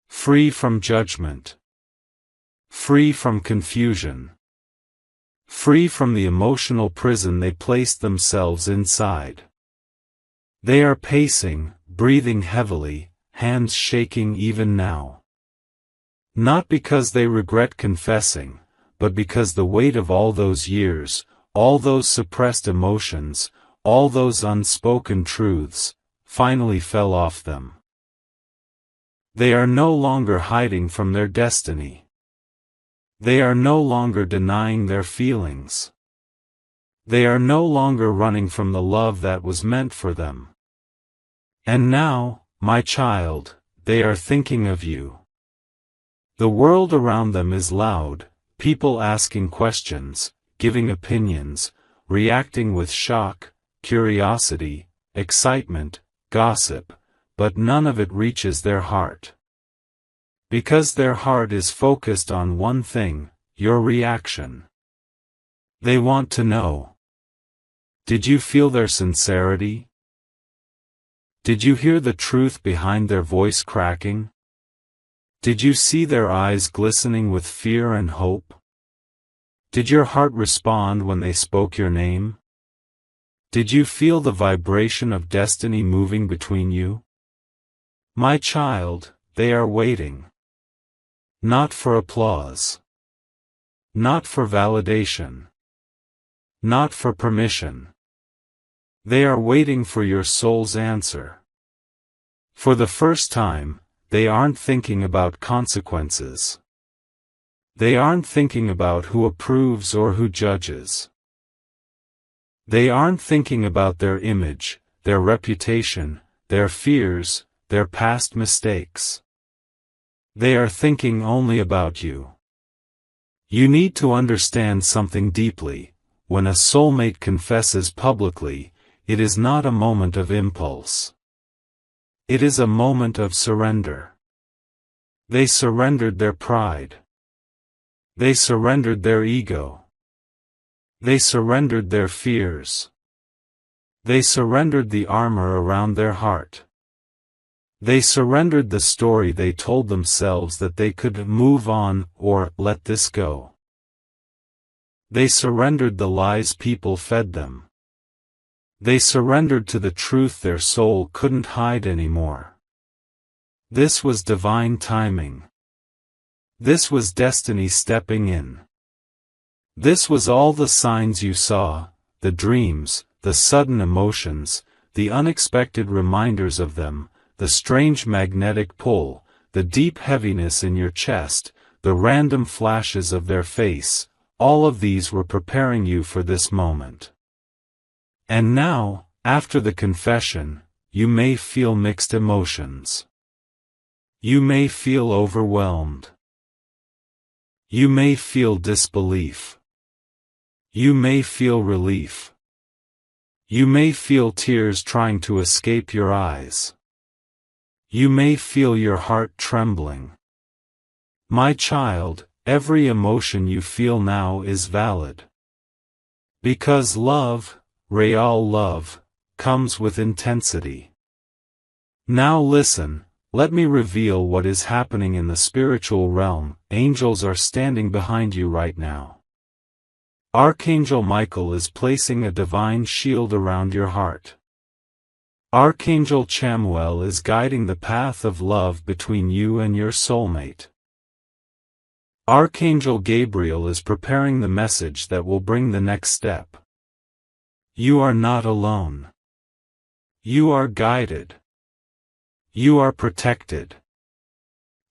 [SPEAKER 1] Free from judgment. Free from confusion. Free from the emotional prison they placed themselves inside. They are pacing, breathing heavily, hands shaking even now. Not because they regret confessing, but because the weight of all those years, all those suppressed emotions, all those unspoken truths, finally fell off them. They are no longer hiding from their destiny. They are no longer denying their feelings. They are no longer running from the love that was meant for them. And now, my child, they are thinking of you. The world around them is loud, people asking questions, giving opinions, reacting with shock, curiosity, excitement, gossip, but none of it reaches their heart. Because their heart is focused on one thing, your reaction. They want to know. Did you feel their sincerity? Did you hear the truth behind their voice cracking? Did you see their eyes glistening with fear and hope? Did your heart respond when they spoke your name? Did you feel the vibration of destiny moving between you? My child, they are waiting. Not for applause. Not for validation. Not for permission. They are waiting for your soul's answer. For the first time, they aren't thinking about consequences. They aren't thinking about who approves or who judges. They aren't thinking about their image, their reputation, their fears, their past mistakes. They are thinking only about you. You need to understand something deeply. When a soulmate confesses publicly, it is not a moment of impulse. It is a moment of surrender. They surrendered their pride. They surrendered their ego. They surrendered their fears. They surrendered the armor around their heart. They surrendered the story they told themselves that they could move on or let this go. They surrendered the lies people fed them. They surrendered to the truth their soul couldn't hide anymore. This was divine timing. This was destiny stepping in. This was all the signs you saw, the dreams, the sudden emotions, the unexpected reminders of them, the strange magnetic pull, the deep heaviness in your chest, the random flashes of their face, all of these were preparing you for this moment. And now, after the confession, you may feel mixed emotions. You may feel overwhelmed. You may feel disbelief. You may feel relief. You may feel tears trying to escape your eyes. You may feel your heart trembling. My child, every emotion you feel now is valid. Because love, real love, comes with intensity. Now listen, let me reveal what is happening in the spiritual realm. Angels are standing behind you right now. Archangel Michael is placing a divine shield around your heart. Archangel Chamuel is guiding the path of love between you and your soulmate. Archangel Gabriel is preparing the message that will bring the next step. You are not alone. You are guided. You are protected.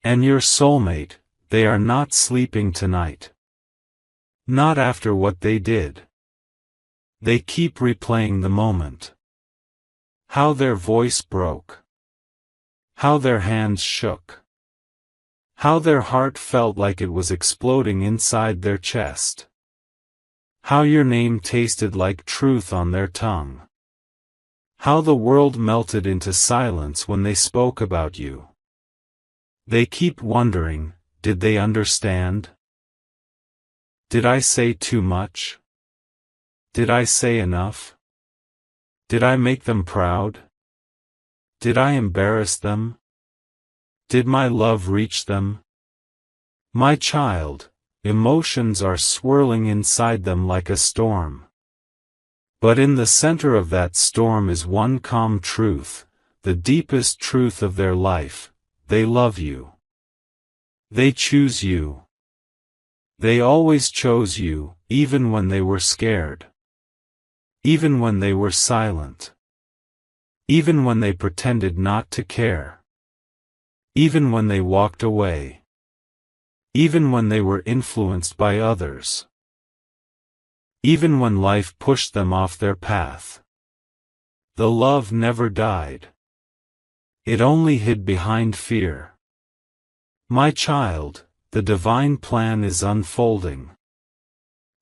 [SPEAKER 1] And your soulmate, they are not sleeping tonight. Not after what they did. They keep replaying the moment. How their voice broke. How their hands shook. How their heart felt like it was exploding inside their chest. How your name tasted like truth on their tongue. How the world melted into silence when they spoke about you. They keep wondering, did they understand? Did I say too much? Did I say enough? Did I make them proud? Did I embarrass them? Did my love reach them? My child, emotions are swirling inside them like a storm. But in the center of that storm is one calm truth, the deepest truth of their life: they love you. They choose you. They always chose you, even when they were scared. Even when they were silent. Even when they pretended not to care. Even when they walked away. Even when they were influenced by others. Even when life pushed them off their path. The love never died. It only hid behind fear. My child, the divine plan is unfolding.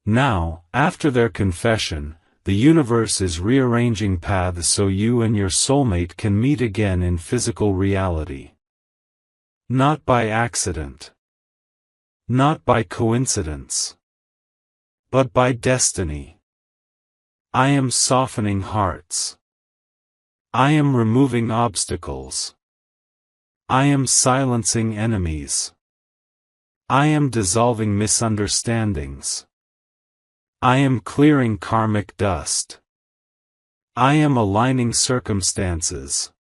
[SPEAKER 1] Now, after their confession, the universe is rearranging paths so you and your soulmate can meet again in physical reality. Not by accident. Not by coincidence. But by destiny. I am softening hearts. I am removing obstacles. I am silencing enemies. I am dissolving misunderstandings. I am clearing karmic dust. I am aligning circumstances.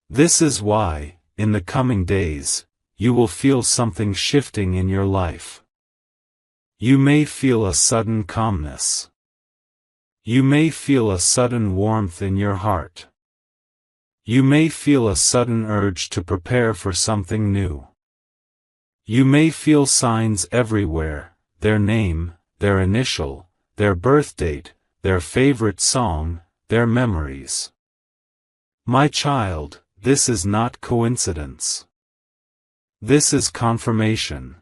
[SPEAKER 1] This is why, in the coming days, you will feel something shifting in your life. You may feel a sudden calmness. You may feel a sudden warmth in your heart. You may feel a sudden urge to prepare for something new. You may feel signs everywhere: their name, their initial, their birth date, their favorite song, their memories. My child, this is not coincidence. This is confirmation.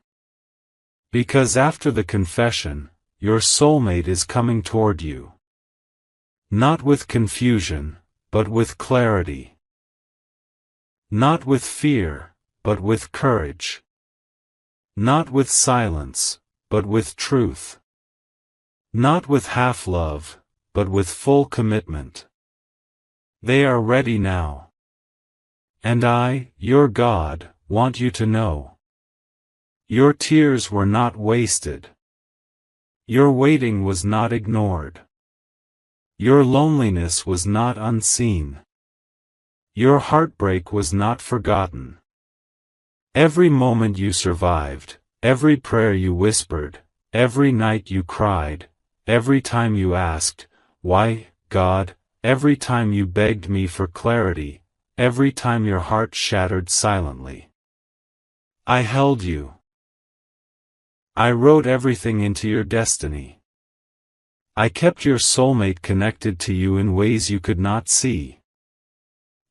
[SPEAKER 1] Because after the confession, your soulmate is coming toward you. Not with confusion, but with clarity. Not with fear, but with courage. Not with silence, but with truth. Not with half-love, but with full commitment. They are ready now. And I, your God, want you to know. Your tears were not wasted. Your waiting was not ignored. Your loneliness was not unseen. Your heartbreak was not forgotten. Every moment you survived, every prayer you whispered, every night you cried, every time you asked, "Why, God?" every time you begged me for clarity, every time your heart shattered silently. I held you. I wrote everything into your destiny. I kept your soulmate connected to you in ways you could not see.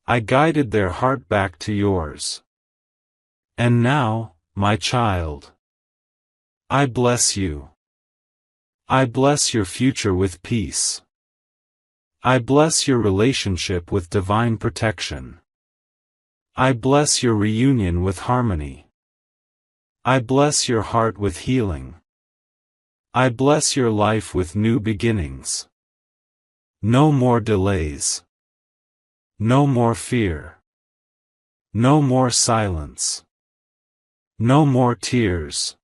[SPEAKER 1] I guided their heart back to yours. And now, my child, I bless you. I bless your future with peace. I bless your relationship with divine protection. I bless your reunion with harmony. I bless your heart with healing. I bless your life with new beginnings. No more delays. No more fear. No more silence. No more tears.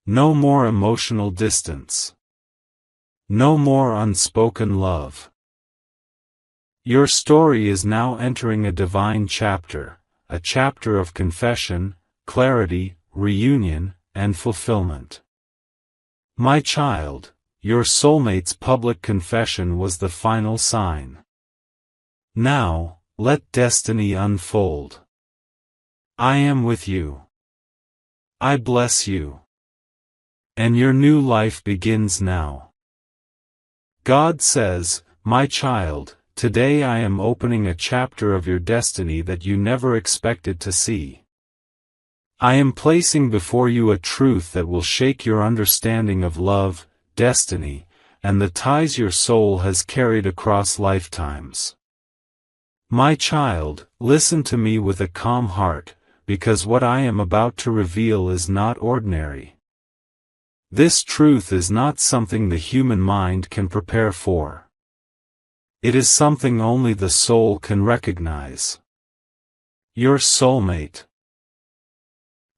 [SPEAKER 1] No more emotional distance. No more unspoken love. Your story is now entering a divine chapter, a chapter of confession, clarity, reunion, and fulfillment. My child, your soulmate's public confession was the final sign. Now, let destiny unfold. I am with you. I bless you. And your new life begins now. God says, my child, today I am opening a chapter of your destiny that you never expected to see. I am placing before you a truth that will shake your understanding of love, destiny, and the ties your soul has carried across lifetimes. My child, listen to me with a calm heart, because what I am about to reveal is not ordinary. This truth is not something the human mind can prepare for. It is something only the soul can recognize. Your soulmate.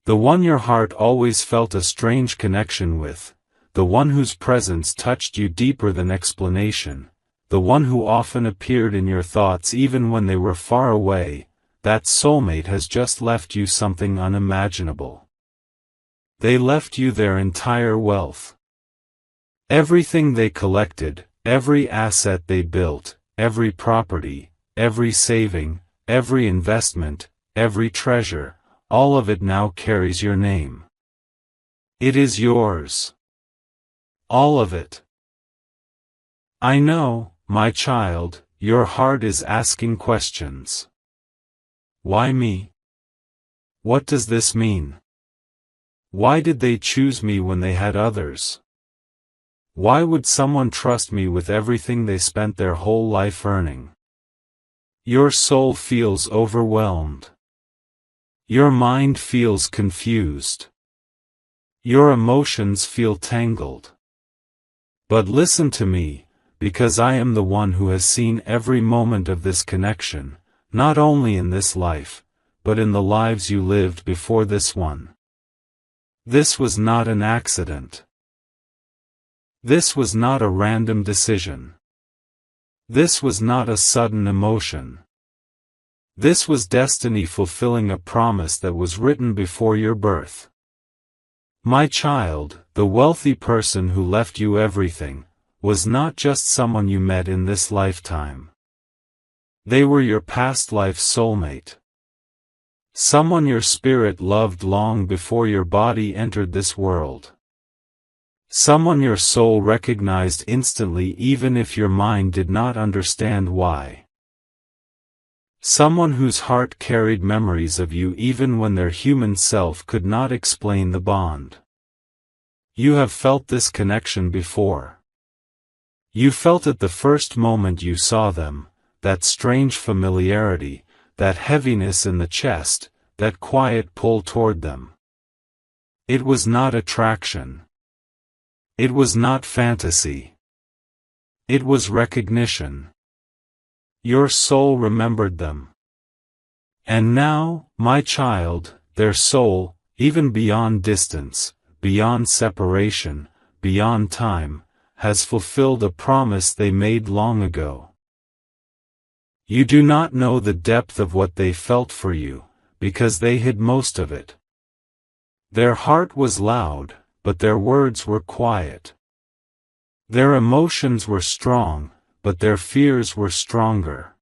[SPEAKER 1] The one your heart always felt a strange connection with, the one whose presence touched you deeper than explanation, the one who often appeared in your thoughts even when they were far away, that soulmate has just left you something unimaginable. They left you their entire wealth. Everything they collected, every asset they built, every property, every saving, every investment, every treasure, all of it now carries your name. It is yours. All of it. I know, my child, your heart is asking questions. Why me? What does this mean? Why did they choose me when they had others? Why would someone trust me with everything they spent their whole life earning? Your soul feels overwhelmed. Your mind feels confused. Your emotions feel tangled. But listen to me, because I am the one who has seen every moment of this connection, not only in this life, but in the lives you lived before this one. This was not an accident. This was not a random decision. This was not a sudden emotion. This was destiny fulfilling a promise that was written before your birth. My child, the wealthy person who left you everything, was not just someone you met in this lifetime. They were your past life soulmate. Someone your spirit loved long before your body entered this world. Someone your soul recognized instantly even if your mind did not understand why. Someone whose heart carried memories of you even when their human self could not explain the bond. You have felt this connection before. You felt it the first moment you saw them, that strange familiarity, that heaviness in the chest, that quiet pull toward them. It was not attraction. It was not fantasy. It was recognition. Your soul remembered them. And now, my child, their soul, even beyond distance, beyond separation, beyond time, has fulfilled a promise they made long ago. You do not know the depth of what they felt for you, because they hid most of it. Their heart was loud, but their words were quiet. Their emotions were strong, but their fears were stronger.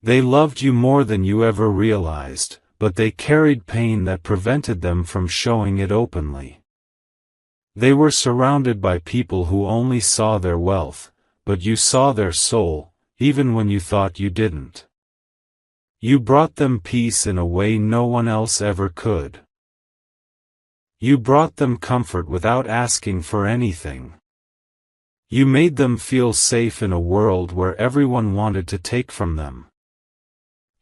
[SPEAKER 1] They loved you more than you ever realized, but they carried pain that prevented them from showing it openly. They were surrounded by people who only saw their wealth, but you saw their soul, even when you thought you didn't. You brought them peace in a way no one else ever could. You brought them comfort without asking for anything. You made them feel safe in a world where everyone wanted to take from them.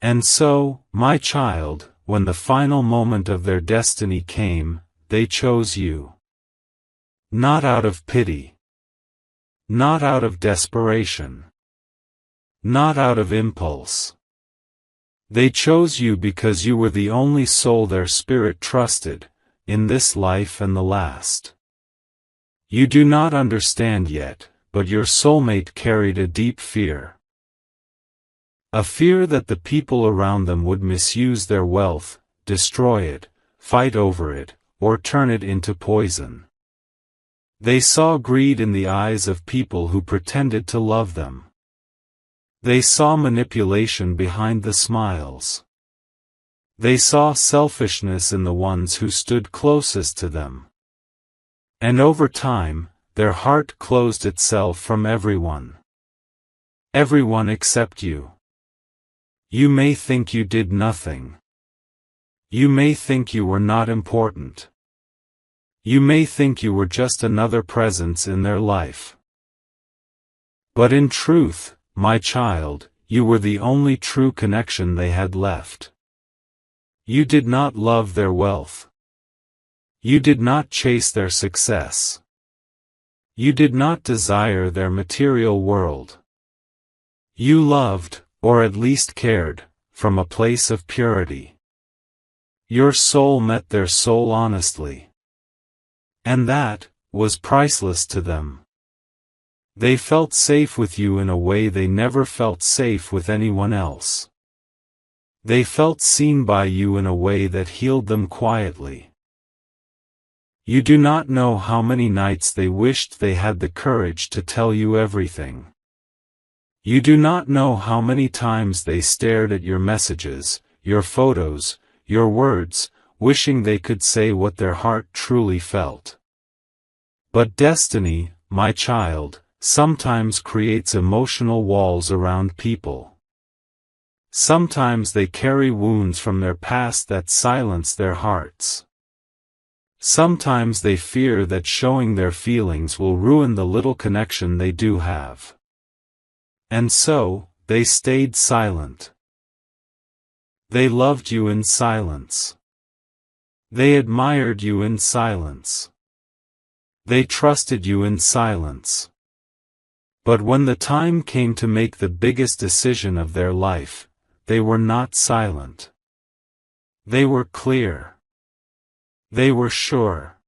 [SPEAKER 1] And so, my child, when the final moment of their destiny came, they chose you. Not out of pity. Not out of desperation. Not out of impulse. They chose you because you were the only soul their spirit trusted, in this life and the last. You do not understand yet, but your soulmate carried a deep fear. A fear that the people around them would misuse their wealth, destroy it, fight over it, or turn it into poison. They saw greed in the eyes of people who pretended to love them. They saw manipulation behind the smiles. They saw selfishness in the ones who stood closest to them. And over time, their heart closed itself from everyone. Everyone except you. You may think you did nothing. You may think you were not important. You may think you were just another presence in their life. But in truth, my child, you were the only true connection they had left. You did not love their wealth. You did not chase their success. You did not desire their material world. You loved, or at least cared, from a place of purity. Your soul met their soul honestly. And that was priceless to them. They felt safe with you in a way they never felt safe with anyone else. They felt seen by you in a way that healed them quietly. You do not know how many nights they wished they had the courage to tell you everything. You do not know how many times they stared at your messages, your photos, your words, wishing they could say what their heart truly felt. But destiny, my child, sometimes creates emotional walls around people. Sometimes they carry wounds from their past that silence their hearts. Sometimes they fear that showing their feelings will ruin the little connection they do have. And so, they stayed silent. They loved you in silence. They admired you in silence. They trusted you in silence. But when the time came to make the biggest decision of their life, they were not silent. They were clear. They were sure.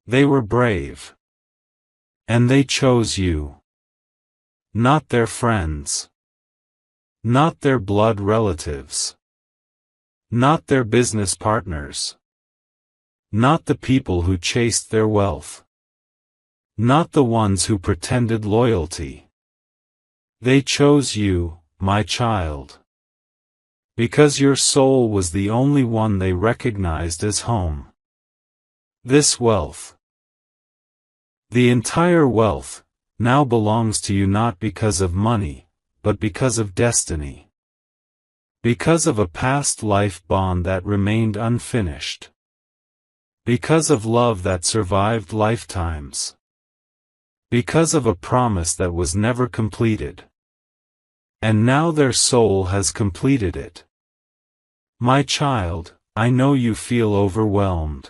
[SPEAKER 1] They were brave. And they chose you. Not their friends. Not their blood relatives. Not their business partners. Not the people who chased their wealth. Not the ones who pretended loyalty. They chose you, my child. Because your soul was the only one they recognized as home. This wealth, the entire wealth, now belongs to you not because of money, but because of destiny. Because of a past life bond that remained unfinished. Because of love that survived lifetimes. Because of a promise that was never completed. And now their soul has completed it. My child, I know you feel overwhelmed.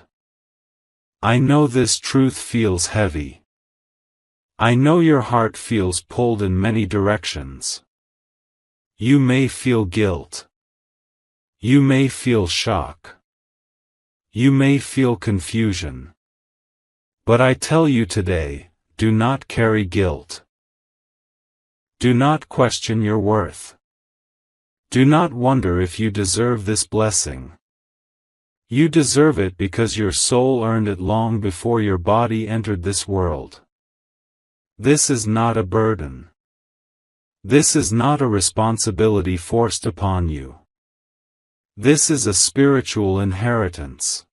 [SPEAKER 1] I know this truth feels heavy. I know your heart feels pulled in many directions. You may feel guilt. You may feel shock. You may feel confusion. But I tell you today, do not carry guilt. Do not question your worth. Do not wonder if you deserve this blessing. You deserve it because your soul earned it long before your body entered this world. This is not a burden. This is not a responsibility forced upon you. This is a spiritual inheritance.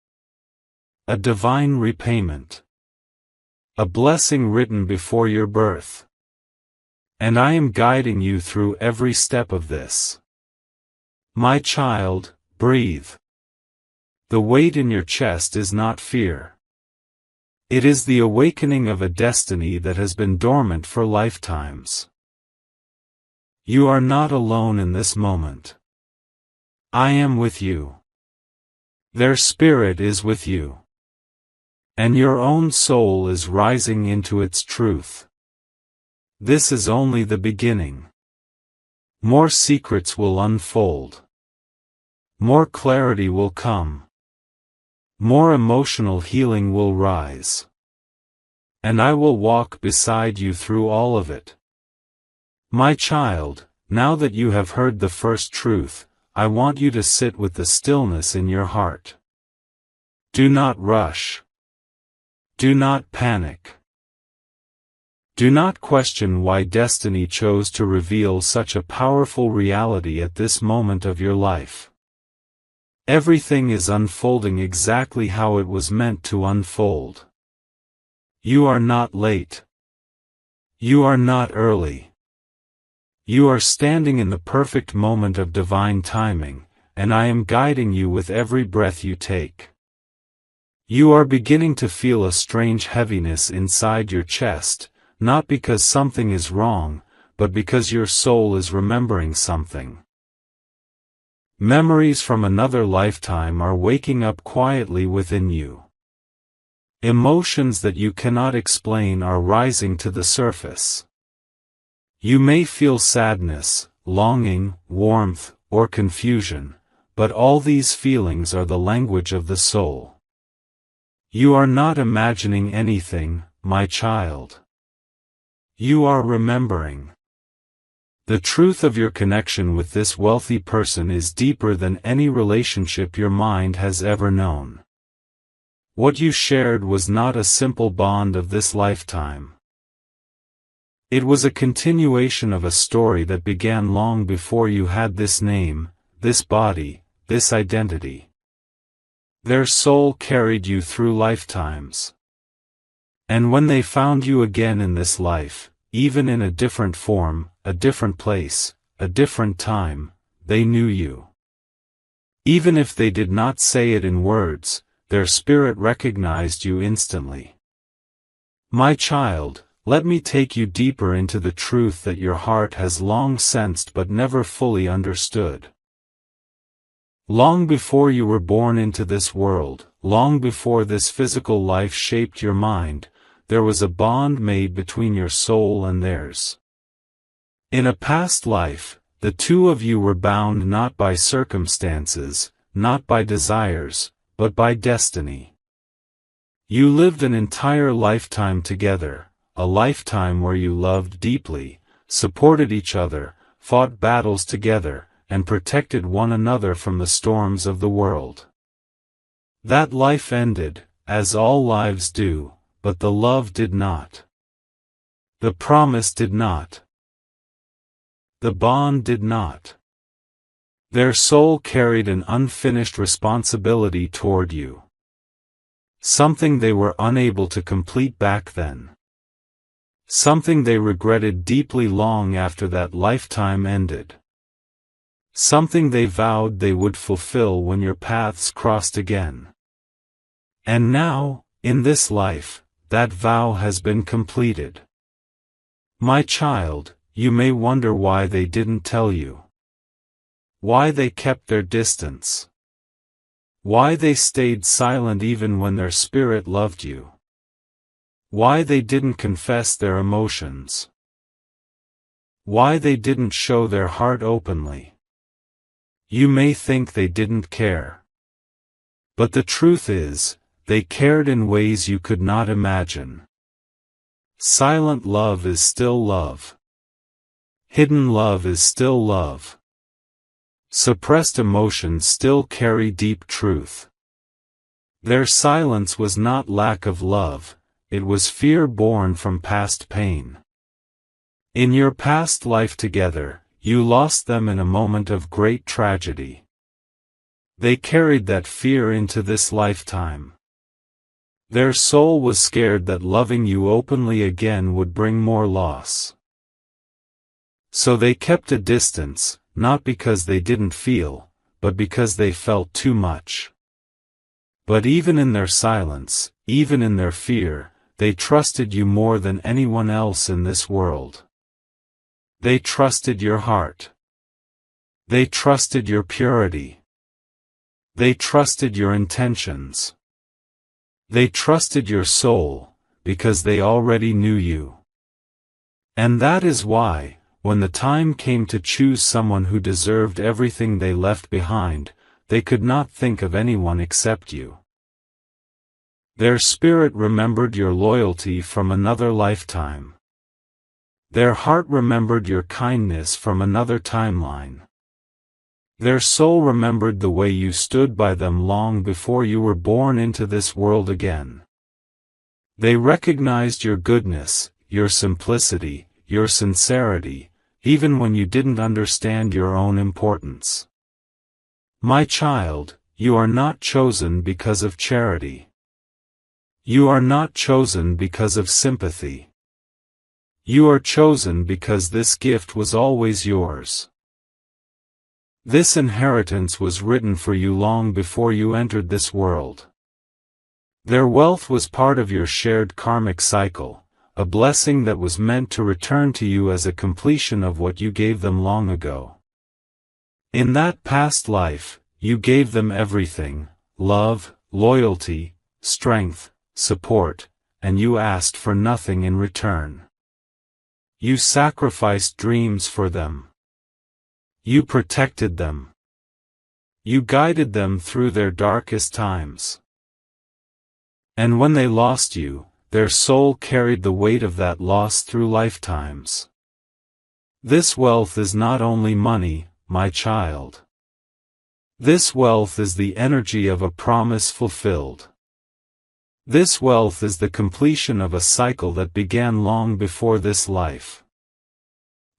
[SPEAKER 1] A divine repayment. A blessing written before your birth. And I am guiding you through every step of this. My child, breathe. The weight in your chest is not fear. It is the awakening of a destiny that has been dormant for lifetimes. You are not alone in this moment. I am with you. Their spirit is with you. And your own soul is rising into its truth. This is only the beginning. More secrets will unfold. More clarity will come. More emotional healing will rise. And I will walk beside you through all of it. My child, now that you have heard the first truth, I want you to sit with the stillness in your heart. Do not rush. Do not panic. Do not question why destiny chose to reveal such a powerful reality at this moment of your life. Everything is unfolding exactly how it was meant to unfold. You are not late. You are not early. You are standing in the perfect moment of divine timing, and I am guiding you with every breath you take. You are beginning to feel a strange heaviness inside your chest, not because something is wrong, but because your soul is remembering something. Memories from another lifetime are waking up quietly within you. Emotions that you cannot explain are rising to the surface. You may feel sadness, longing, warmth, or confusion, but all these feelings are the language of the soul. You are not imagining anything, my child. You are remembering. The truth of your connection with this wealthy person is deeper than any relationship your mind has ever known. What you shared was not a simple bond of this lifetime. It was a continuation of a story that began long before you had this name, this body, this identity. Their soul carried you through lifetimes. And when they found you again in this life, even in a different form, a different place, a different time, they knew you. Even if they did not say it in words, their spirit recognized you instantly. My child, let me take you deeper into the truth that your heart has long sensed but never fully understood. Long before you were born into this world, long before this physical life shaped your mind, there was a bond made between your soul and theirs. In a past life, the two of you were bound not by circumstances, not by desires, but by destiny. You lived an entire lifetime together, a lifetime where you loved deeply, supported each other, fought battles together, and protected one another from the storms of the world. That life ended, as all lives do, but the love did not. The promise did not. The bond did not. Their soul carried an unfinished responsibility toward you. Something they were unable to complete back then. Something they regretted deeply long after that lifetime ended. Something they vowed they would fulfill when your paths crossed again. And now, in this life, that vow has been completed. My child, you may wonder why they didn't tell you. Why they kept their distance. Why they stayed silent even when their spirit loved you. Why they didn't confess their emotions. Why they didn't show their heart openly. You may think they didn't care. But the truth is, they cared in ways you could not imagine. Silent love is still love. Hidden love is still love. Suppressed emotions still carry deep truth. Their silence was not lack of love, it was fear born from past pain. In your past life together, you lost them in a moment of great tragedy. They carried that fear into this lifetime. Their soul was scared that loving you openly again would bring more loss. So they kept a distance, not because they didn't feel, but because they felt too much. But even in their silence, even in their fear, they trusted you more than anyone else in this world. They trusted your heart. They trusted your purity. They trusted your intentions. They trusted your soul, because they already knew you. And that is why, when the time came to choose someone who deserved everything they left behind, they could not think of anyone except you. Their spirit remembered your loyalty from another lifetime. Their heart remembered your kindness from another timeline. Their soul remembered the way you stood by them long before you were born into this world again. They recognized your goodness, your simplicity, your sincerity, even when you didn't understand your own importance. My child, you are not chosen because of charity. You are not chosen because of sympathy. You are chosen because this gift was always yours. This inheritance was written for you long before you entered this world. Their wealth was part of your shared karmic cycle, a blessing that was meant to return to you as a completion of what you gave them long ago. In that past life, you gave them everything: love, loyalty, strength, support, and you asked for nothing in return. You sacrificed dreams for them. You protected them. You guided them through their darkest times. And when they lost you, their soul carried the weight of that loss through lifetimes. This wealth is not only money, my child. This wealth is the energy of a promise fulfilled. This wealth is the completion of a cycle that began long before this life.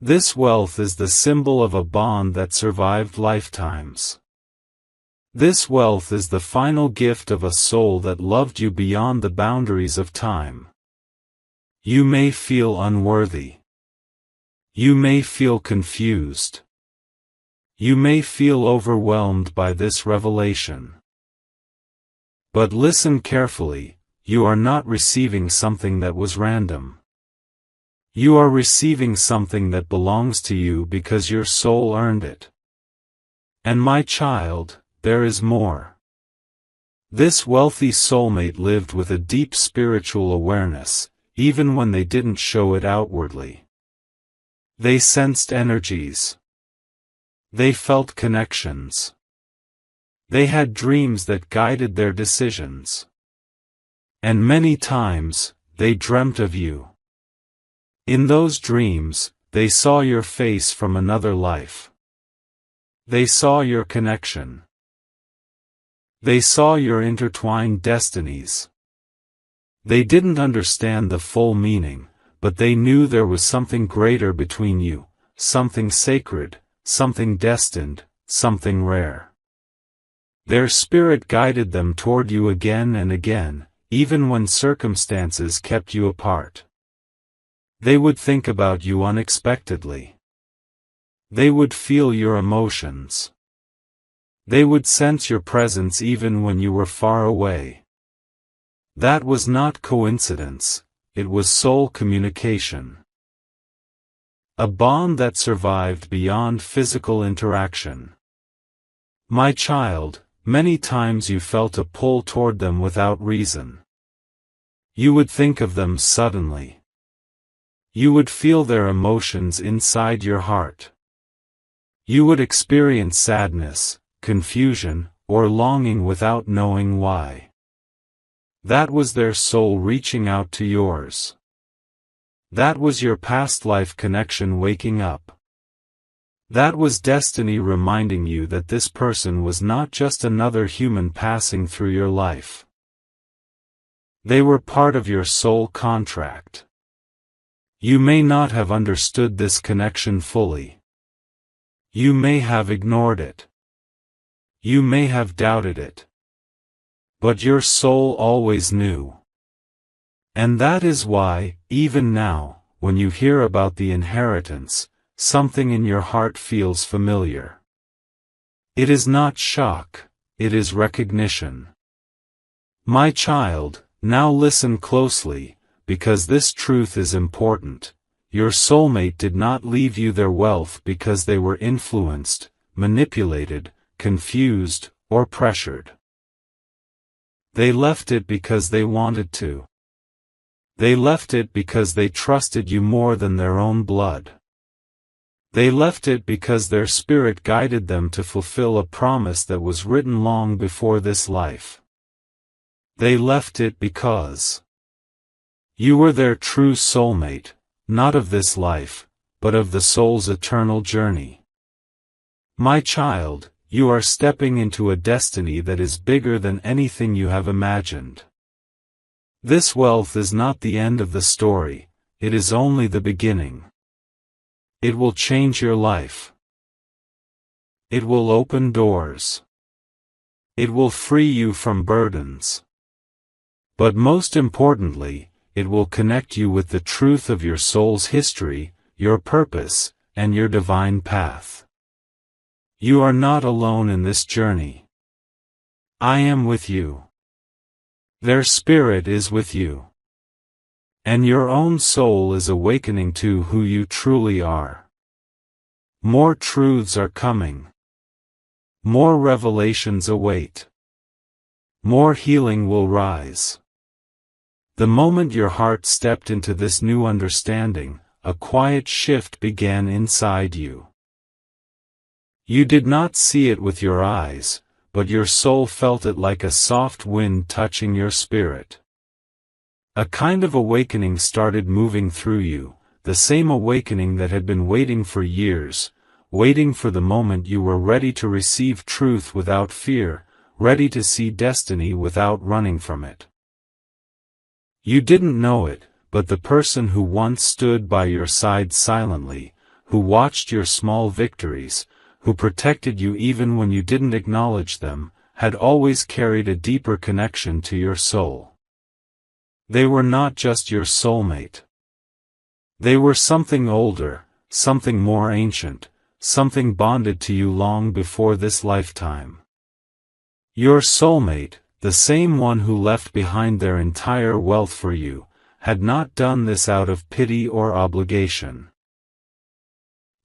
[SPEAKER 1] This wealth is the symbol of a bond that survived lifetimes. This wealth is the final gift of a soul that loved you beyond the boundaries of time. You may feel unworthy. You may feel confused. You may feel overwhelmed by this revelation. But listen carefully, you are not receiving something that was random. You are receiving something that belongs to you because your soul earned it. And my child, there is more. This wealthy soulmate lived with a deep spiritual awareness, even when they didn't show it outwardly. They sensed energies. They felt connections. They had dreams that guided their decisions. And many times, they dreamt of you. In those dreams, they saw your face from another life. They saw your connection. They saw your intertwined destinies. They didn't understand the full meaning, but they knew there was something greater between you, something sacred, something destined, something rare. Their spirit guided them toward you again and again, even when circumstances kept you apart. They would think about you unexpectedly. They would feel your emotions. They would sense your presence even when you were far away. That was not coincidence, it was soul communication. A bond that survived beyond physical interaction. My child, many times you felt a pull toward them without reason. You would think of them suddenly. You would feel their emotions inside your heart. You would experience sadness, confusion, or longing without knowing why. That was their soul reaching out to yours. That was your past life connection waking up. That was destiny reminding you that this person was not just another human passing through your life. They were part of your soul contract. You may not have understood this connection fully. You may have ignored it. You may have doubted it. But your soul always knew. And that is why, even now, when you hear about the inheritance, something in your heart feels familiar. It is not shock, it is recognition. My child, now listen closely, because this truth is important. Your soulmate did not leave you their wealth because they were influenced, manipulated, confused, or pressured. They left it because they wanted to. They left it because they trusted you more than their own blood. They left it because their spirit guided them to fulfill a promise that was written long before this life. They left it because you were their true soulmate, not of this life, but of the soul's eternal journey. My child, you are stepping into a destiny that is bigger than anything you have imagined. This wealth is not the end of the story, it is only the beginning. It will change your life. It will open doors. It will free you from burdens. But most importantly, it will connect you with the truth of your soul's history, your purpose, and your divine path. You are not alone in this journey. I am with you. Their spirit is with you. And your own soul is awakening to who you truly are. More truths are coming. More revelations await. More healing will rise. The moment your heart stepped into this new understanding, a quiet shift began inside you. You did not see it with your eyes, but your soul felt it like a soft wind touching your spirit. A kind of awakening started moving through you, the same awakening that had been waiting for years, waiting for the moment you were ready to receive truth without fear, ready to see destiny without running from it. You didn't know it, but the person who once stood by your side silently, who watched your small victories, who protected you even when you didn't acknowledge them, had always carried a deeper connection to your soul. They were not just your soulmate. They were something older, something more ancient, something bonded to you long before this lifetime. Your soulmate, the same one who left behind their entire wealth for you, had not done this out of pity or obligation.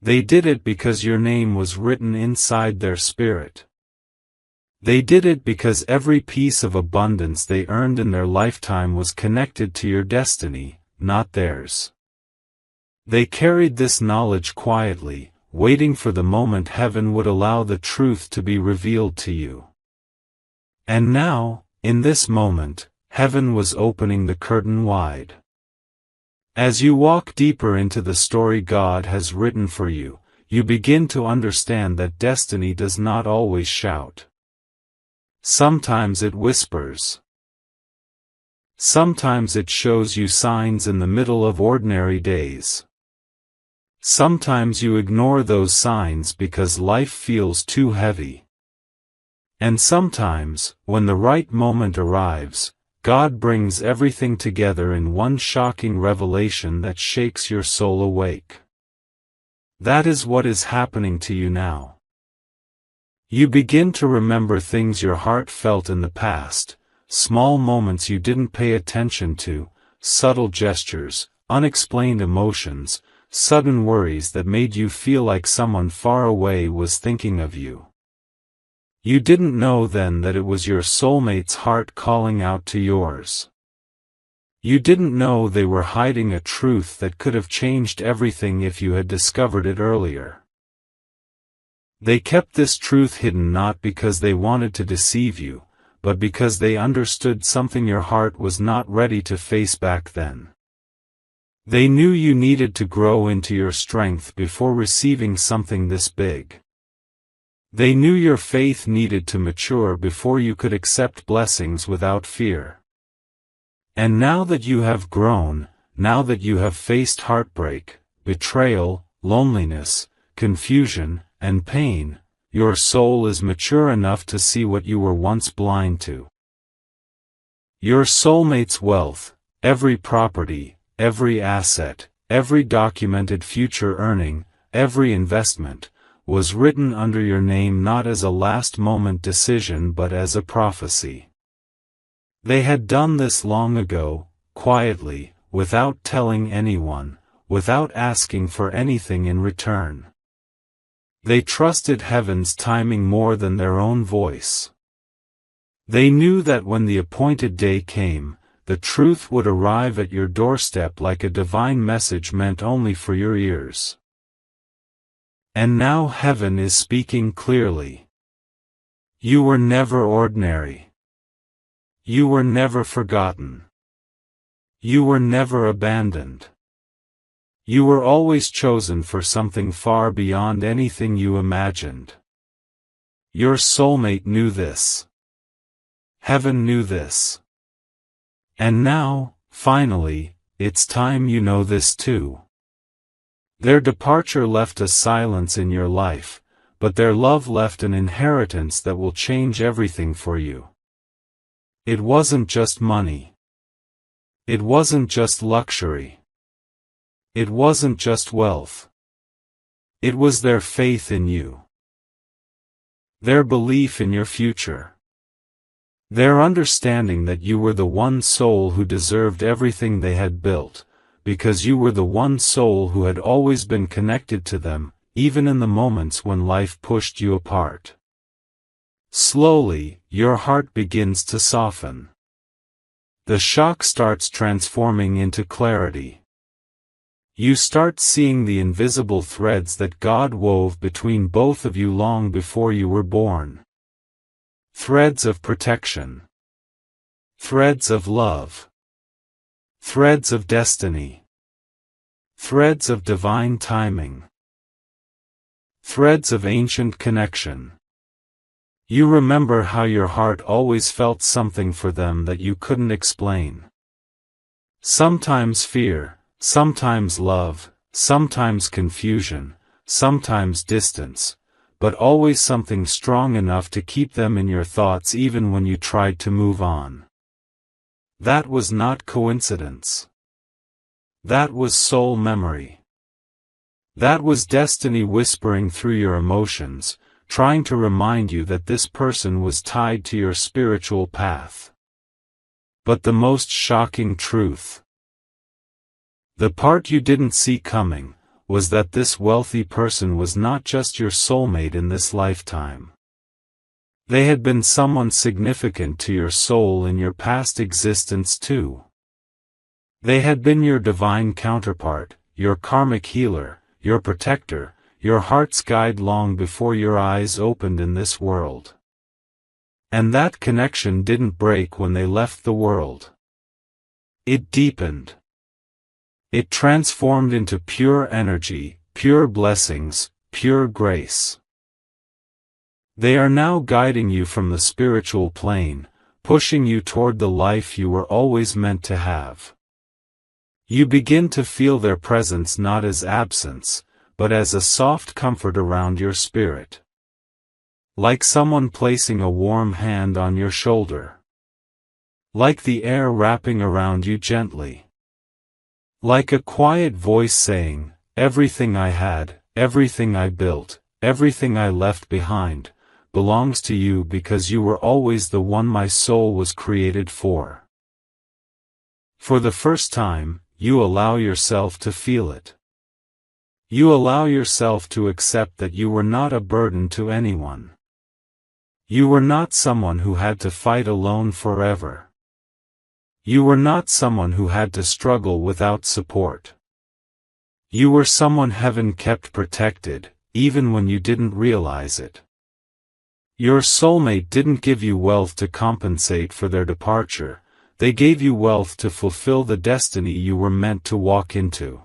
[SPEAKER 1] They did it because your name was written inside their spirit. They did it because every piece of abundance they earned in their lifetime was connected to your destiny, not theirs. They carried this knowledge quietly, waiting for the moment heaven would allow the truth to be revealed to you. And now, in this moment, heaven was opening the curtain wide. As you walk deeper into the story God has written for you, you begin to understand that destiny does not always shout. Sometimes it whispers. Sometimes it shows you signs in the middle of ordinary days. Sometimes you ignore those signs because life feels too heavy. And sometimes, when the right moment arrives, God brings everything together in one shocking revelation that shakes your soul awake. That is what is happening to you now. You begin to remember things your heart felt in the past, small moments you didn't pay attention to, subtle gestures, unexplained emotions, sudden worries that made you feel like someone far away was thinking of you. You didn't know then that it was your soulmate's heart calling out to yours. You didn't know they were hiding a truth that could have changed everything if you had discovered it earlier. They kept this truth hidden not because they wanted to deceive you, but because they understood something your heart was not ready to face back then. They knew you needed to grow into your strength before receiving something this big. They knew your faith needed to mature before you could accept blessings without fear. And now that you have grown, now that you have faced heartbreak, betrayal, loneliness, confusion, and pain, your soul is mature enough to see what you were once blind to. Your soulmate's wealth, every property, every asset, every documented future earning, every investment, was written under your name not as a last-moment decision but as a prophecy. They had done this long ago, quietly, without telling anyone, without asking for anything in return. They trusted heaven's timing more than their own voice. They knew that when the appointed day came, the truth would arrive at your doorstep like a divine message meant only for your ears. And now heaven is speaking clearly. You were never ordinary. You were never forgotten. You were never abandoned. You were always chosen for something far beyond anything you imagined. Your soulmate knew this. Heaven knew this. And now, finally, it's time you know this too. Their departure left a silence in your life, but their love left an inheritance that will change everything for you. It wasn't just money. It wasn't just luxury. It wasn't just wealth. It was their faith in you. Their belief in your future. Their understanding that you were the one soul who deserved everything they had built, because you were the one soul who had always been connected to them, even in the moments when life pushed you apart. Slowly, your heart begins to soften. The shock starts transforming into clarity. You start seeing the invisible threads that God wove between both of you long before you were born. Threads of protection. Threads of love. Threads of destiny. Threads of divine timing. Threads of ancient connection. You remember how your heart always felt something for them that you couldn't explain. Sometimes fear. Sometimes love, sometimes confusion, sometimes distance, but always something strong enough to keep them in your thoughts even when you tried to move on. That was not coincidence. That was soul memory. That was destiny whispering through your emotions, trying to remind you that this person was tied to your spiritual path. But the most shocking truth, the part you didn't see coming, was that this wealthy person was not just your soulmate in this lifetime. They had been someone significant to your soul in your past existence too. They had been your divine counterpart, your karmic healer, your protector, your heart's guide long before your eyes opened in this world. And that connection didn't break when they left the world. It deepened. It transformed into pure energy, pure blessings, pure grace. They are now guiding you from the spiritual plane, pushing you toward the life you were always meant to have. You begin to feel their presence not as absence, but as a soft comfort around your spirit. Like someone placing a warm hand on your shoulder. Like the air wrapping around you gently. Like a quiet voice saying, everything I had, everything I built, everything I left behind, belongs to you because you were always the one my soul was created for. For the first time, you allow yourself to feel it. You allow yourself to accept that you were not a burden to anyone. You were not someone who had to fight alone forever. You were not someone who had to struggle without support. You were someone heaven kept protected, even when you didn't realize it. Your soulmate didn't give you wealth to compensate for their departure, they gave you wealth to fulfill the destiny you were meant to walk into.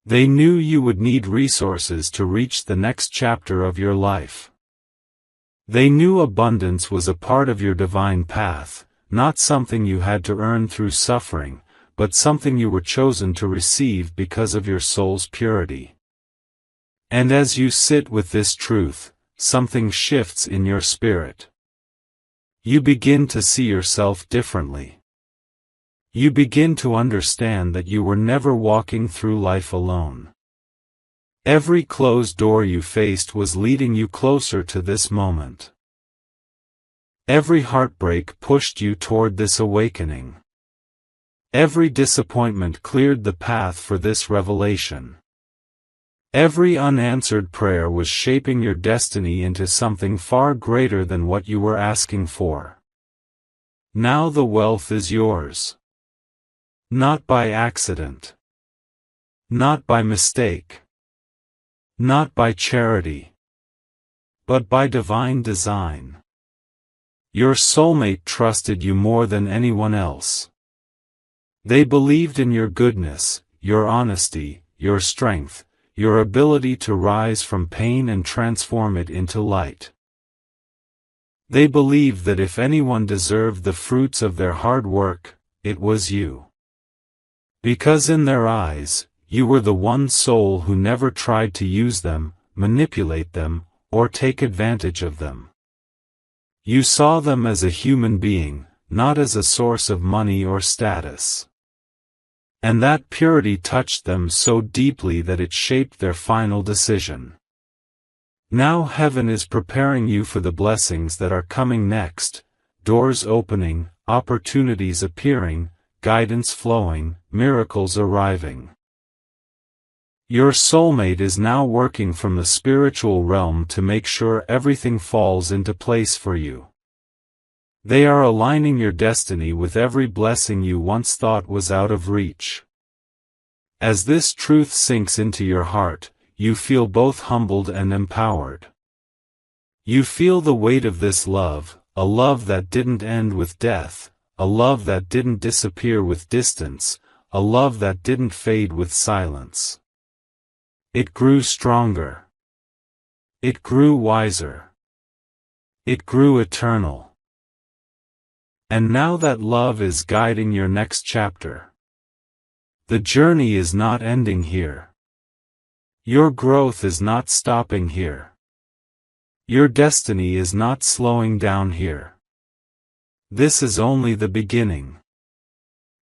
[SPEAKER 1] They knew you would need resources to reach the next chapter of your life. They knew abundance was a part of your divine path, not something you had to earn through suffering, but something you were chosen to receive because of your soul's purity. And as you sit with this truth, something shifts in your spirit. You begin to see yourself differently. You begin to understand that you were never walking through life alone. Every closed door you faced was leading you closer to this moment. Every heartbreak pushed you toward this awakening. Every disappointment cleared the path for this revelation. Every unanswered prayer was shaping your destiny into something far greater than what you were asking for. Now the wealth is yours. Not by accident. Not by mistake. Not by charity. But by divine design. Your soulmate trusted you more than anyone else. They believed in your goodness, your honesty, your strength, your ability to rise from pain and transform it into light. They believed that if anyone deserved the fruits of their hard work, it was you. Because in their eyes, you were the one soul who never tried to use them, manipulate them, or take advantage of them. You saw them as a human being, not as a source of money or status. And that purity touched them so deeply that it shaped their final decision. Now heaven is preparing you for the blessings that are coming next, doors opening, opportunities appearing, guidance flowing, miracles arriving. Your soulmate is now working from the spiritual realm to make sure everything falls into place for you. They are aligning your destiny with every blessing you once thought was out of reach. As this truth sinks into your heart, you feel both humbled and empowered. You feel the weight of this love, a love that didn't end with death, a love that didn't disappear with distance, a love that didn't fade with silence. It grew stronger. It grew wiser. It grew eternal. And now that love is guiding your next chapter. The journey is not ending here. Your growth is not stopping here. Your destiny is not slowing down here. This is only the beginning.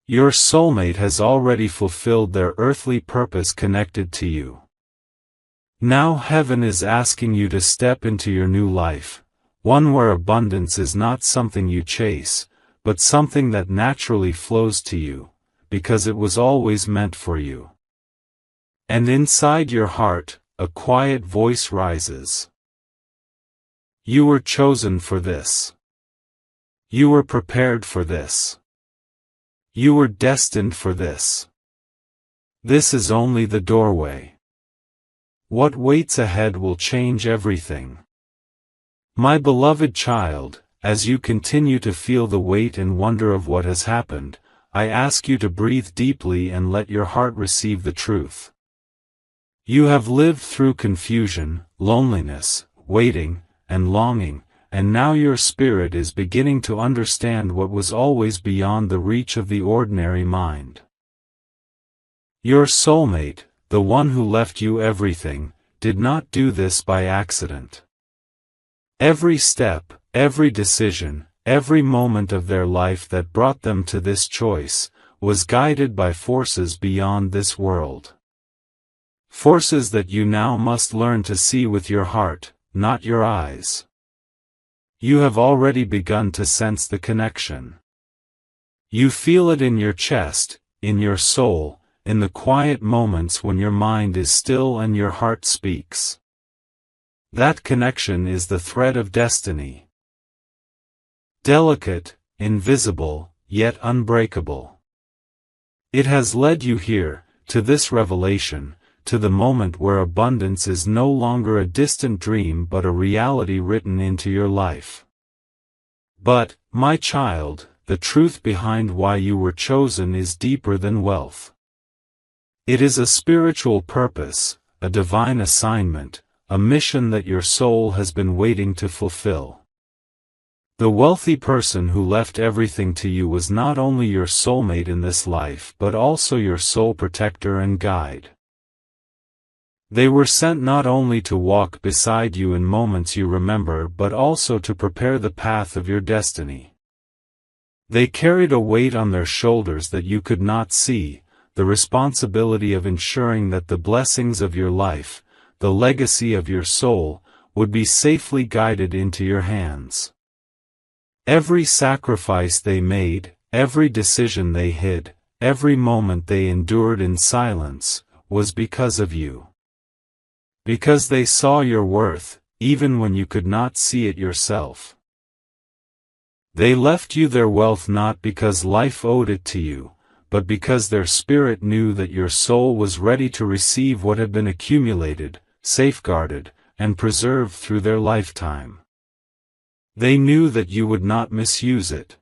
[SPEAKER 1] Your soulmate has already fulfilled their earthly purpose connected to you. Now heaven is asking you to step into your new life, one where abundance is not something you chase, but something that naturally flows to you, because it was always meant for you. And inside your heart, a quiet voice rises. You were chosen for this. You were prepared for this. You were destined for this. This is only the doorway. What waits ahead will change everything. My beloved child, as you continue to feel the weight and wonder of what has happened, I ask you to breathe deeply and let your heart receive the truth. You have lived through confusion, loneliness, waiting, and longing, and now your spirit is beginning to understand what was always beyond the reach of the ordinary mind. Your soulmate, the one who left you everything, did not do this by accident. Every step, every decision, every moment of their life that brought them to this choice, was guided by forces beyond this world. Forces that you now must learn to see with your heart, not your eyes. You have already begun to sense the connection. You feel it in your chest, in your soul, in the quiet moments when your mind is still and your heart speaks. That connection is the thread of destiny. Delicate, invisible, yet unbreakable. It has led you here, to this revelation, to the moment where abundance is no longer a distant dream but a reality written into your life. But, my child, the truth behind why you were chosen is deeper than wealth. It is a spiritual purpose, a divine assignment, a mission that your soul has been waiting to fulfill. The wealthy person who left everything to you was not only your soulmate in this life but also your soul protector and guide. They were sent not only to walk beside you in moments you remember but also to prepare the path of your destiny. They carried a weight on their shoulders that you could not see, the responsibility of ensuring that the blessings of your life, the legacy of your soul, would be safely guided into your hands. Every sacrifice they made, every decision they hid, every moment they endured in silence, was because of you. Because they saw your worth, even when you could not see it yourself. They left you their wealth not because life owed it to you, but because their spirit knew that your soul was ready to receive what had been accumulated, safeguarded, and preserved through their lifetime. They knew that you would not misuse it.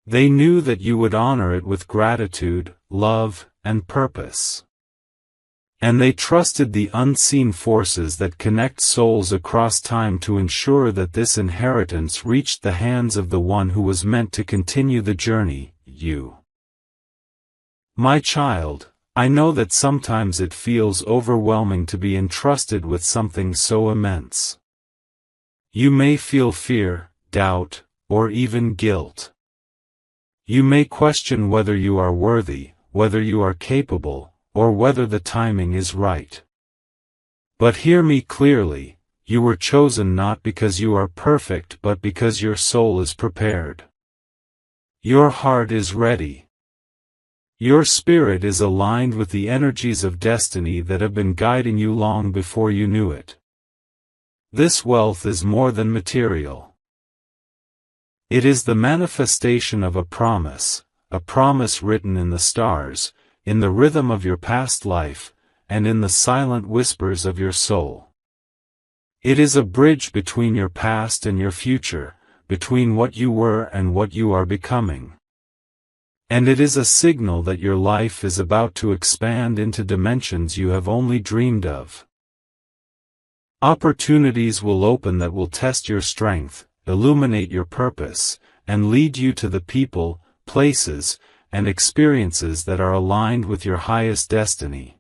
[SPEAKER 1] They knew that you would honor it with gratitude, love, and purpose. And they trusted the unseen forces that connect souls across time to ensure that this inheritance reached the hands of the one who was meant to continue the journey, you. My child, I know that sometimes it feels overwhelming to be entrusted with something so immense. You may feel fear, doubt, or even guilt. You may question whether you are worthy, whether you are capable, or whether the timing is right. But hear me clearly, you were chosen not because you are perfect but because your soul is prepared. Your heart is ready. Your spirit is aligned with the energies of destiny that have been guiding you long before you knew it. This wealth is more than material. It is the manifestation of a promise written in the stars, in the rhythm of your past life, and in the silent whispers of your soul. It is a bridge between your past and your future, between what you were and what you are becoming. And it is a signal that your life is about to expand into dimensions you have only dreamed of. Opportunities will open that will test your strength, illuminate your purpose, and lead you to the people, places, and experiences that are aligned with your highest destiny.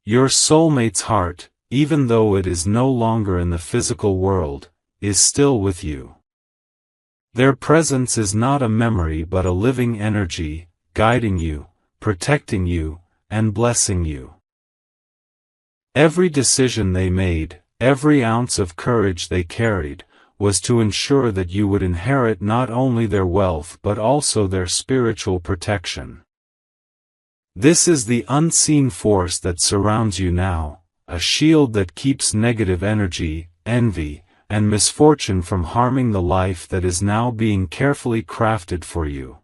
[SPEAKER 1] Your soulmate's heart, even though it is no longer in the physical world, is still with you. Their presence is not a memory but a living energy, guiding you, protecting you, and blessing you. Every decision they made, every ounce of courage they carried, was to ensure that you would inherit not only their wealth but also their spiritual protection. This is the unseen force that surrounds you now, a shield that keeps negative energy, envy, and misfortune from harming the life that is now being carefully crafted for you.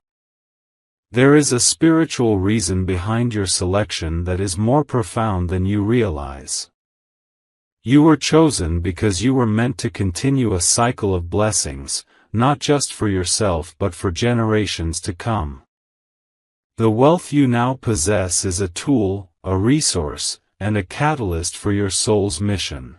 [SPEAKER 1] There is a spiritual reason behind your selection that is more profound than you realize. You were chosen because you were meant to continue a cycle of blessings, not just for yourself but for generations to come. The wealth you now possess is a tool, a resource, and a catalyst for your soul's mission.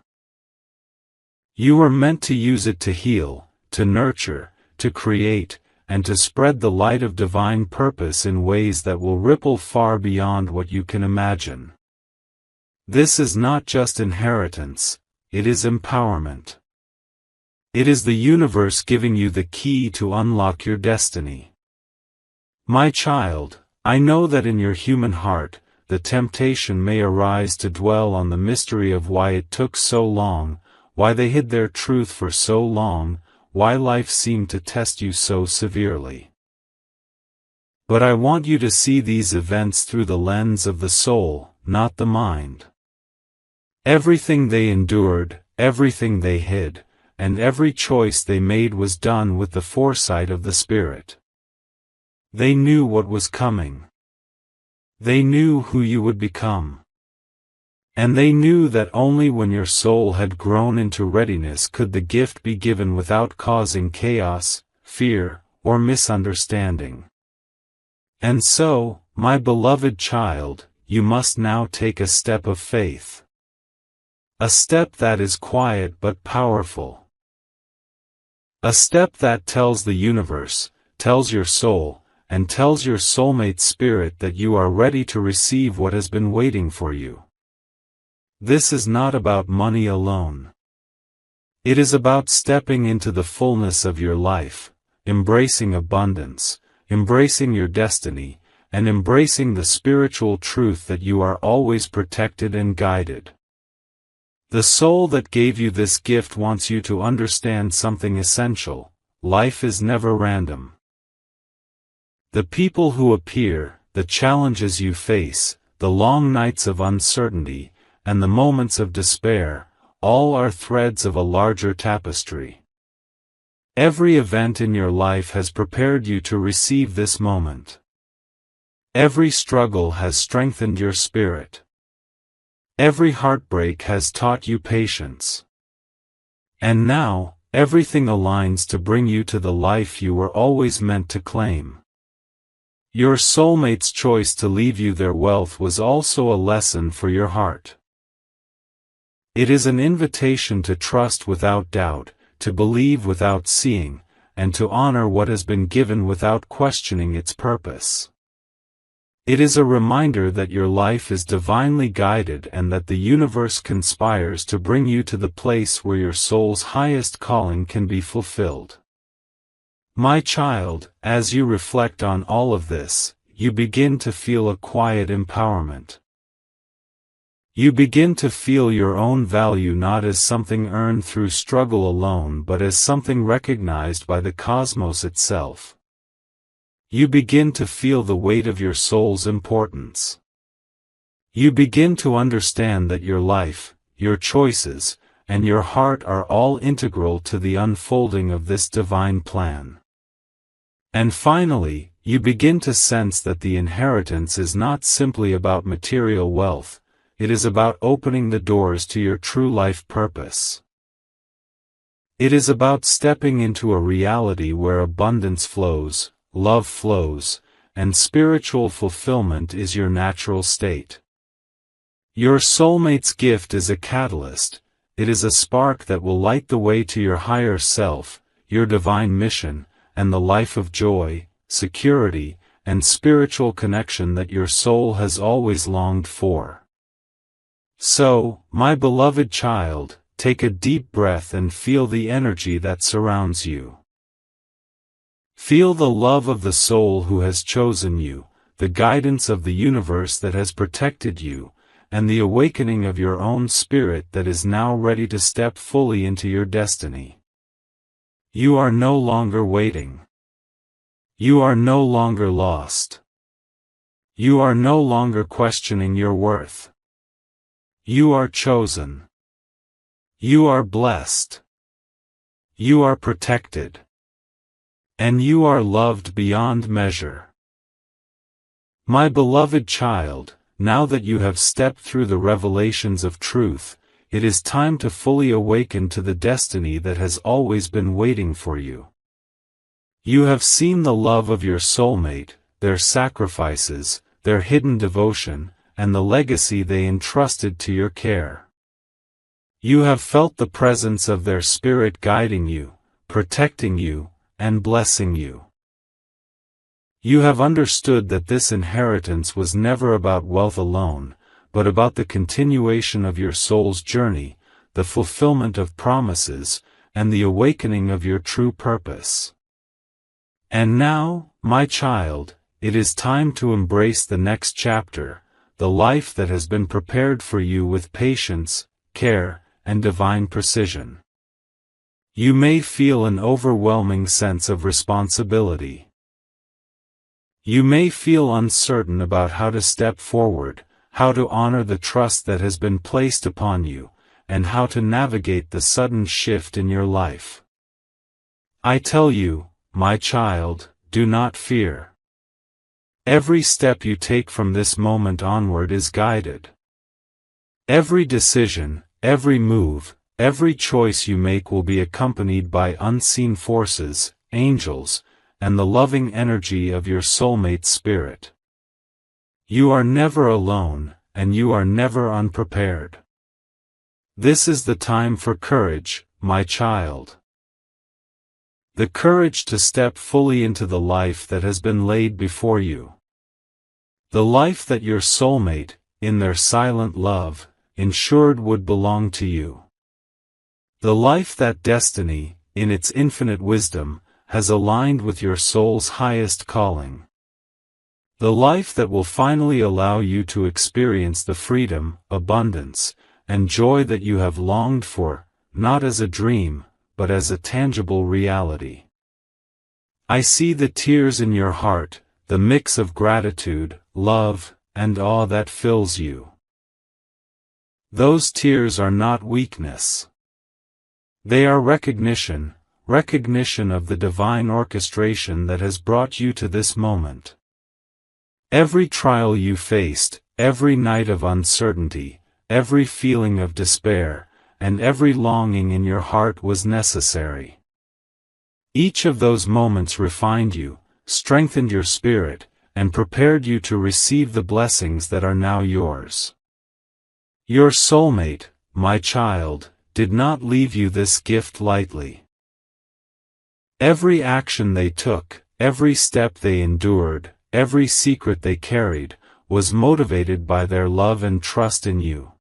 [SPEAKER 1] You were meant to use it to heal, to nurture, to create, and to spread the light of divine purpose in ways that will ripple far beyond what you can imagine. This is not just inheritance, it is empowerment. It is the universe giving you the key to unlock your destiny. My child, I know that in your human heart, the temptation may arise to dwell on the mystery of why it took so long, why they hid their truth for so long, why life seemed to test you so severely. But I want you to see these events through the lens of the soul, not the mind. Everything they endured, everything they hid, and every choice they made was done with the foresight of the Spirit. They knew what was coming. They knew who you would become. And they knew that only when your soul had grown into readiness could the gift be given without causing chaos, fear, or misunderstanding. And so, my beloved child, you must now take a step of faith. A step that is quiet but powerful. A step that tells the universe, tells your soul, and tells your soulmate spirit that you are ready to receive what has been waiting for you. This is not about money alone. It is about stepping into the fullness of your life, embracing abundance, embracing your destiny, and embracing the spiritual truth that you are always protected and guided. The soul that gave you this gift wants you to understand something essential: life is never random. The people who appear, the challenges you face, the long nights of uncertainty, and the moments of despair, all are threads of a larger tapestry. Every event in your life has prepared you to receive this moment. Every struggle has strengthened your spirit. Every heartbreak has taught you patience. And now, everything aligns to bring you to the life you were always meant to claim. Your soulmate's choice to leave you their wealth was also a lesson for your heart. It is an invitation to trust without doubt, to believe without seeing, and to honor what has been given without questioning its purpose. It is a reminder that your life is divinely guided and that the universe conspires to bring you to the place where your soul's highest calling can be fulfilled. My child, as you reflect on all of this, you begin to feel a quiet empowerment. You begin to feel your own value not as something earned through struggle alone but as something recognized by the cosmos itself. You begin to feel the weight of your soul's importance. You begin to understand that your life, your choices, and your heart are all integral to the unfolding of this divine plan. And finally, you begin to sense that the inheritance is not simply about material wealth. It is about opening the doors to your true life purpose. It is about stepping into a reality where abundance flows, love flows, and spiritual fulfillment is your natural state. Your soulmate's gift is a catalyst. It is a spark that will light the way to your higher self, your divine mission, and the life of joy, security, and spiritual connection that your soul has always longed for. So, my beloved child, take a deep breath and feel the energy that surrounds you. Feel the love of the soul who has chosen you, the guidance of the universe that has protected you, and the awakening of your own spirit that is now ready to step fully into your destiny. You are no longer waiting. You are no longer lost. You are no longer questioning your worth. You are chosen. You are blessed. You are protected. And you are loved beyond measure. My beloved child, now that you have stepped through the revelations of truth, it is time to fully awaken to the destiny that has always been waiting for you. You have seen the love of your soulmate, their sacrifices, their hidden devotion, and the legacy they entrusted to your care. You have felt the presence of their spirit guiding you, protecting you, and blessing you. You have understood that this inheritance was never about wealth alone, but about the continuation of your soul's journey, the fulfillment of promises, and the awakening of your true purpose. And now, my child, it is time to embrace the next chapter, the life that has been prepared for you with patience, care, and divine precision. You may feel an overwhelming sense of responsibility. You may feel uncertain about how to step forward, how to honor the trust that has been placed upon you, and how to navigate the sudden shift in your life. I tell you, my child, do not fear. Every step you take from this moment onward is guided. Every decision, every move, every choice you make will be accompanied by unseen forces, angels, and the loving energy of your soulmate spirit. You are never alone, and you are never unprepared. This is the time for courage, my child. The courage to step fully into the life that has been laid before you. The life that your soulmate, in their silent love, ensured would belong to you. The life that destiny, in its infinite wisdom, has aligned with your soul's highest calling. The life that will finally allow you to experience the freedom, abundance, and joy that you have longed for, not as a dream, but as a tangible reality. I see the tears in your heart, the mix of gratitude, love, and awe that fills you. Those tears are not weakness. They are recognition of the divine orchestration that has brought you to this moment. Every trial you faced, every night of uncertainty, every feeling of despair, and every longing in your heart was necessary. Each of those moments refined you, strengthened your spirit, and prepared you to receive the blessings that are now yours. Your soulmate, my child, did not leave you this gift lightly. Every action they took, every step they endured, every secret they carried, was motivated by their love and trust in you.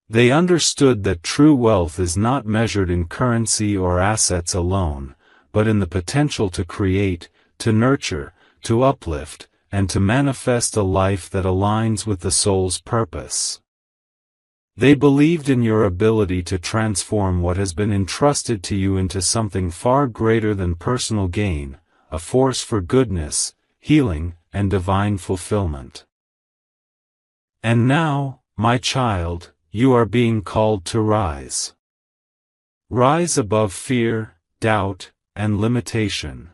[SPEAKER 1] They understood that true wealth is not measured in currency or assets alone, but in the potential to create, to nurture, to uplift, and to manifest a life that aligns with the soul's purpose. They believed in your ability to transform what has been entrusted to you into something far greater than personal gain, a force for goodness, healing, and divine fulfillment. And now, my child, you are being called to rise. Rise above fear, doubt, and limitation.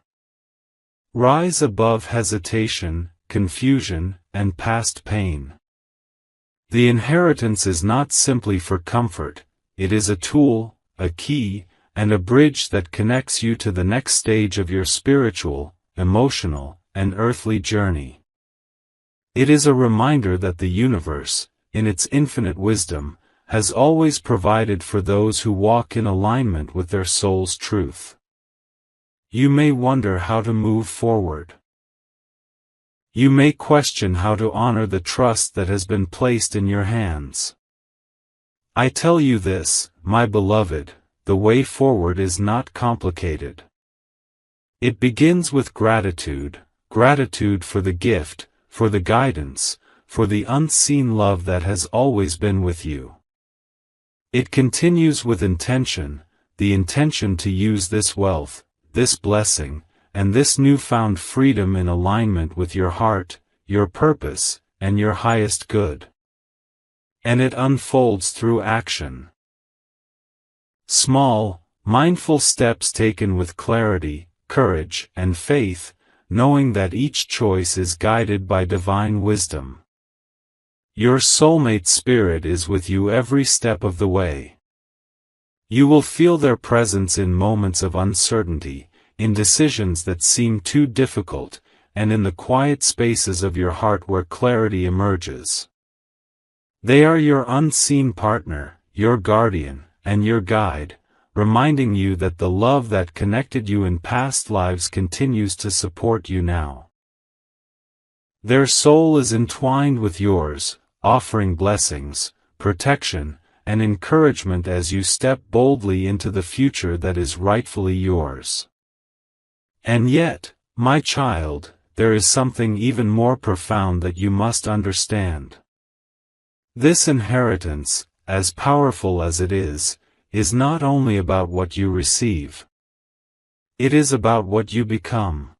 [SPEAKER 1] Rise above hesitation, confusion, and past pain. The inheritance is not simply for comfort, it is a tool, a key, and a bridge that connects you to the next stage of your spiritual, emotional, and earthly journey. It is a reminder that the universe, in its infinite wisdom, has always provided for those who walk in alignment with their soul's truth. You may wonder how to move forward. You may question how to honor the trust that has been placed in your hands. I tell you this, my beloved, the way forward is not complicated. It begins with gratitude for the gift, for the guidance, for the unseen love that has always been with you. It continues with intention, the intention to use this wealth, this blessing, and this newfound freedom in alignment with your heart, your purpose, and your highest good. And it unfolds through action. Small, mindful steps taken with clarity, courage, and faith, knowing that each choice is guided by divine wisdom. Your soulmate spirit is with you every step of the way. You will feel their presence in moments of uncertainty, in decisions that seem too difficult, and in the quiet spaces of your heart where clarity emerges. They are your unseen partner, your guardian, and your guide, reminding you that the love that connected you in past lives continues to support you now. Their soul is entwined with yours, offering blessings, protection, and encouragement as you step boldly into the future that is rightfully yours. And yet, my child, there is something even more profound that you must understand. This inheritance, as powerful as it is not only about what you receive. It is about what you become.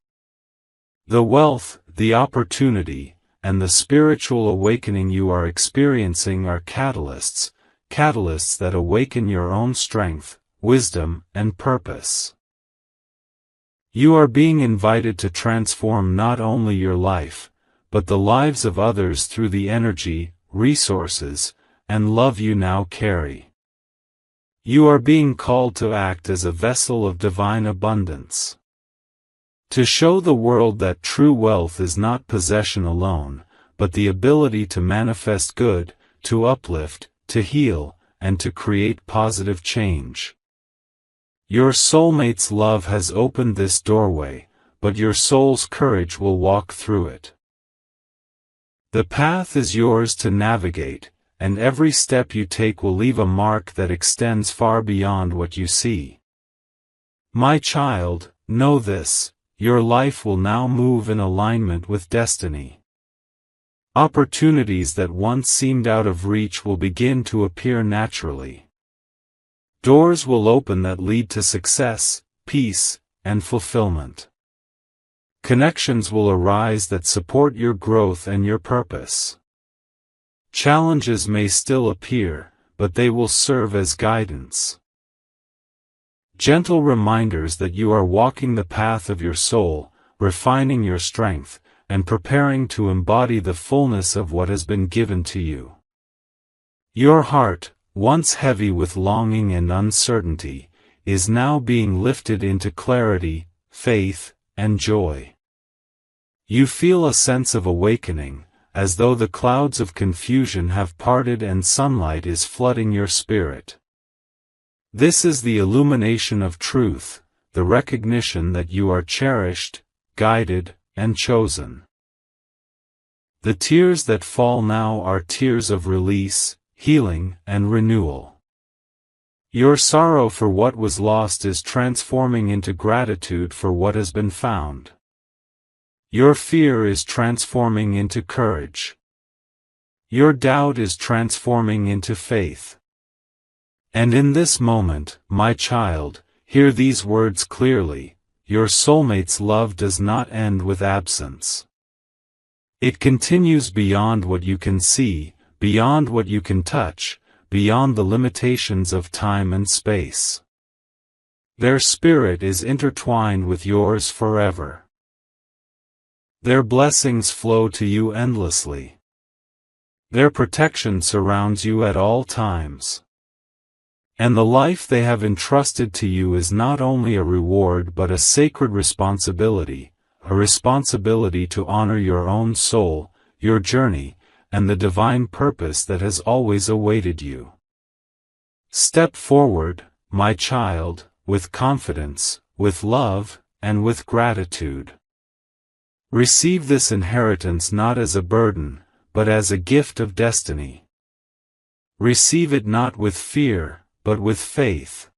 [SPEAKER 1] The wealth, the opportunity, and the spiritual awakening you are experiencing are catalysts that awaken your own strength, wisdom, and purpose. You are being invited to transform not only your life, but the lives of others through the energy, resources, and love you now carry. You are being called to act as a vessel of divine abundance. To show the world that true wealth is not possession alone, but the ability to manifest good, to uplift, to heal, and to create positive change. Your soulmate's love has opened this doorway, but your soul's courage will walk through it. The path is yours to navigate, and every step you take will leave a mark that extends far beyond what you see. My child, know this: your life will now move in alignment with destiny. Opportunities that once seemed out of reach will begin to appear naturally. Doors will open that lead to success, peace, and fulfillment. Connections will arise that support your growth and your purpose. Challenges may still appear, but they will serve as guidance. Gentle reminders that you are walking the path of your soul, refining your strength, and preparing to embody the fullness of what has been given to you. Your heart, once heavy with longing and uncertainty, is now being lifted into clarity, faith, and joy. You feel a sense of awakening, as though the clouds of confusion have parted and sunlight is flooding your spirit. This is the illumination of truth, the recognition that you are cherished, guided, and chosen. The tears that fall now are tears of release, healing, and renewal. Your sorrow for what was lost is transforming into gratitude for what has been found. Your fear is transforming into courage. Your doubt is transforming into faith. And in this moment, my child, hear these words clearly: your soulmate's love does not end with absence. It continues beyond what you can see, beyond what you can touch, beyond the limitations of time and space. Their spirit is intertwined with yours forever. Their blessings flow to you endlessly. Their protection surrounds you at all times. And the life they have entrusted to you is not only a reward but a sacred responsibility, a responsibility to honor your own soul, your journey, and the divine purpose that has always awaited you. Step forward, my child, with confidence, with love, and with gratitude. Receive this inheritance not as a burden, but as a gift of destiny. Receive it not with fear, but with faith.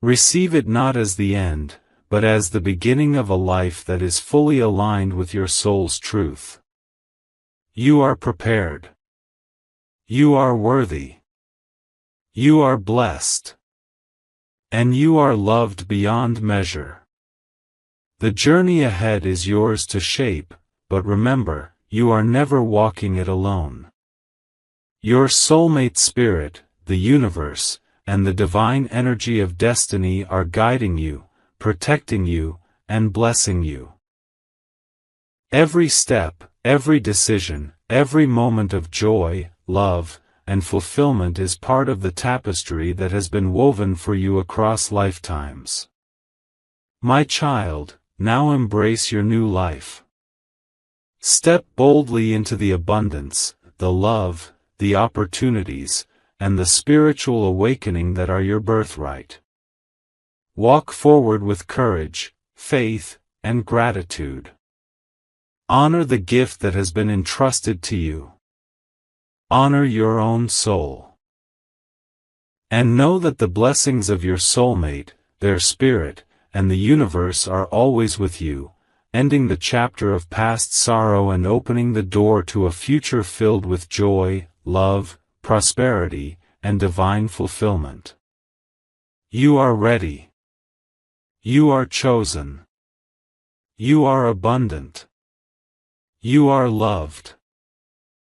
[SPEAKER 1] Receive it not as the end, but as the beginning of a life that is fully aligned with your soul's truth. You are prepared. You are worthy. You are blessed. And you are loved beyond measure. The journey ahead is yours to shape, but remember, you are never walking it alone. Your soulmate spirit, the universe, and the divine energy of destiny are guiding you, protecting you, and blessing you. Every step, every decision, every moment of joy, love, and fulfillment is part of the tapestry that has been woven for you across lifetimes. My child, now embrace your new life. Step boldly into the abundance, the love, the opportunities, and the spiritual awakening that are your birthright. Walk forward with courage, faith, and gratitude. Honor the gift that has been entrusted to you. Honor your own soul. And know that the blessings of your soulmate, their spirit, and the universe are always with you, ending the chapter of past sorrow and opening the door to a future filled with joy, love, prosperity, and divine fulfillment. You are ready. You are chosen. You are abundant. You are loved.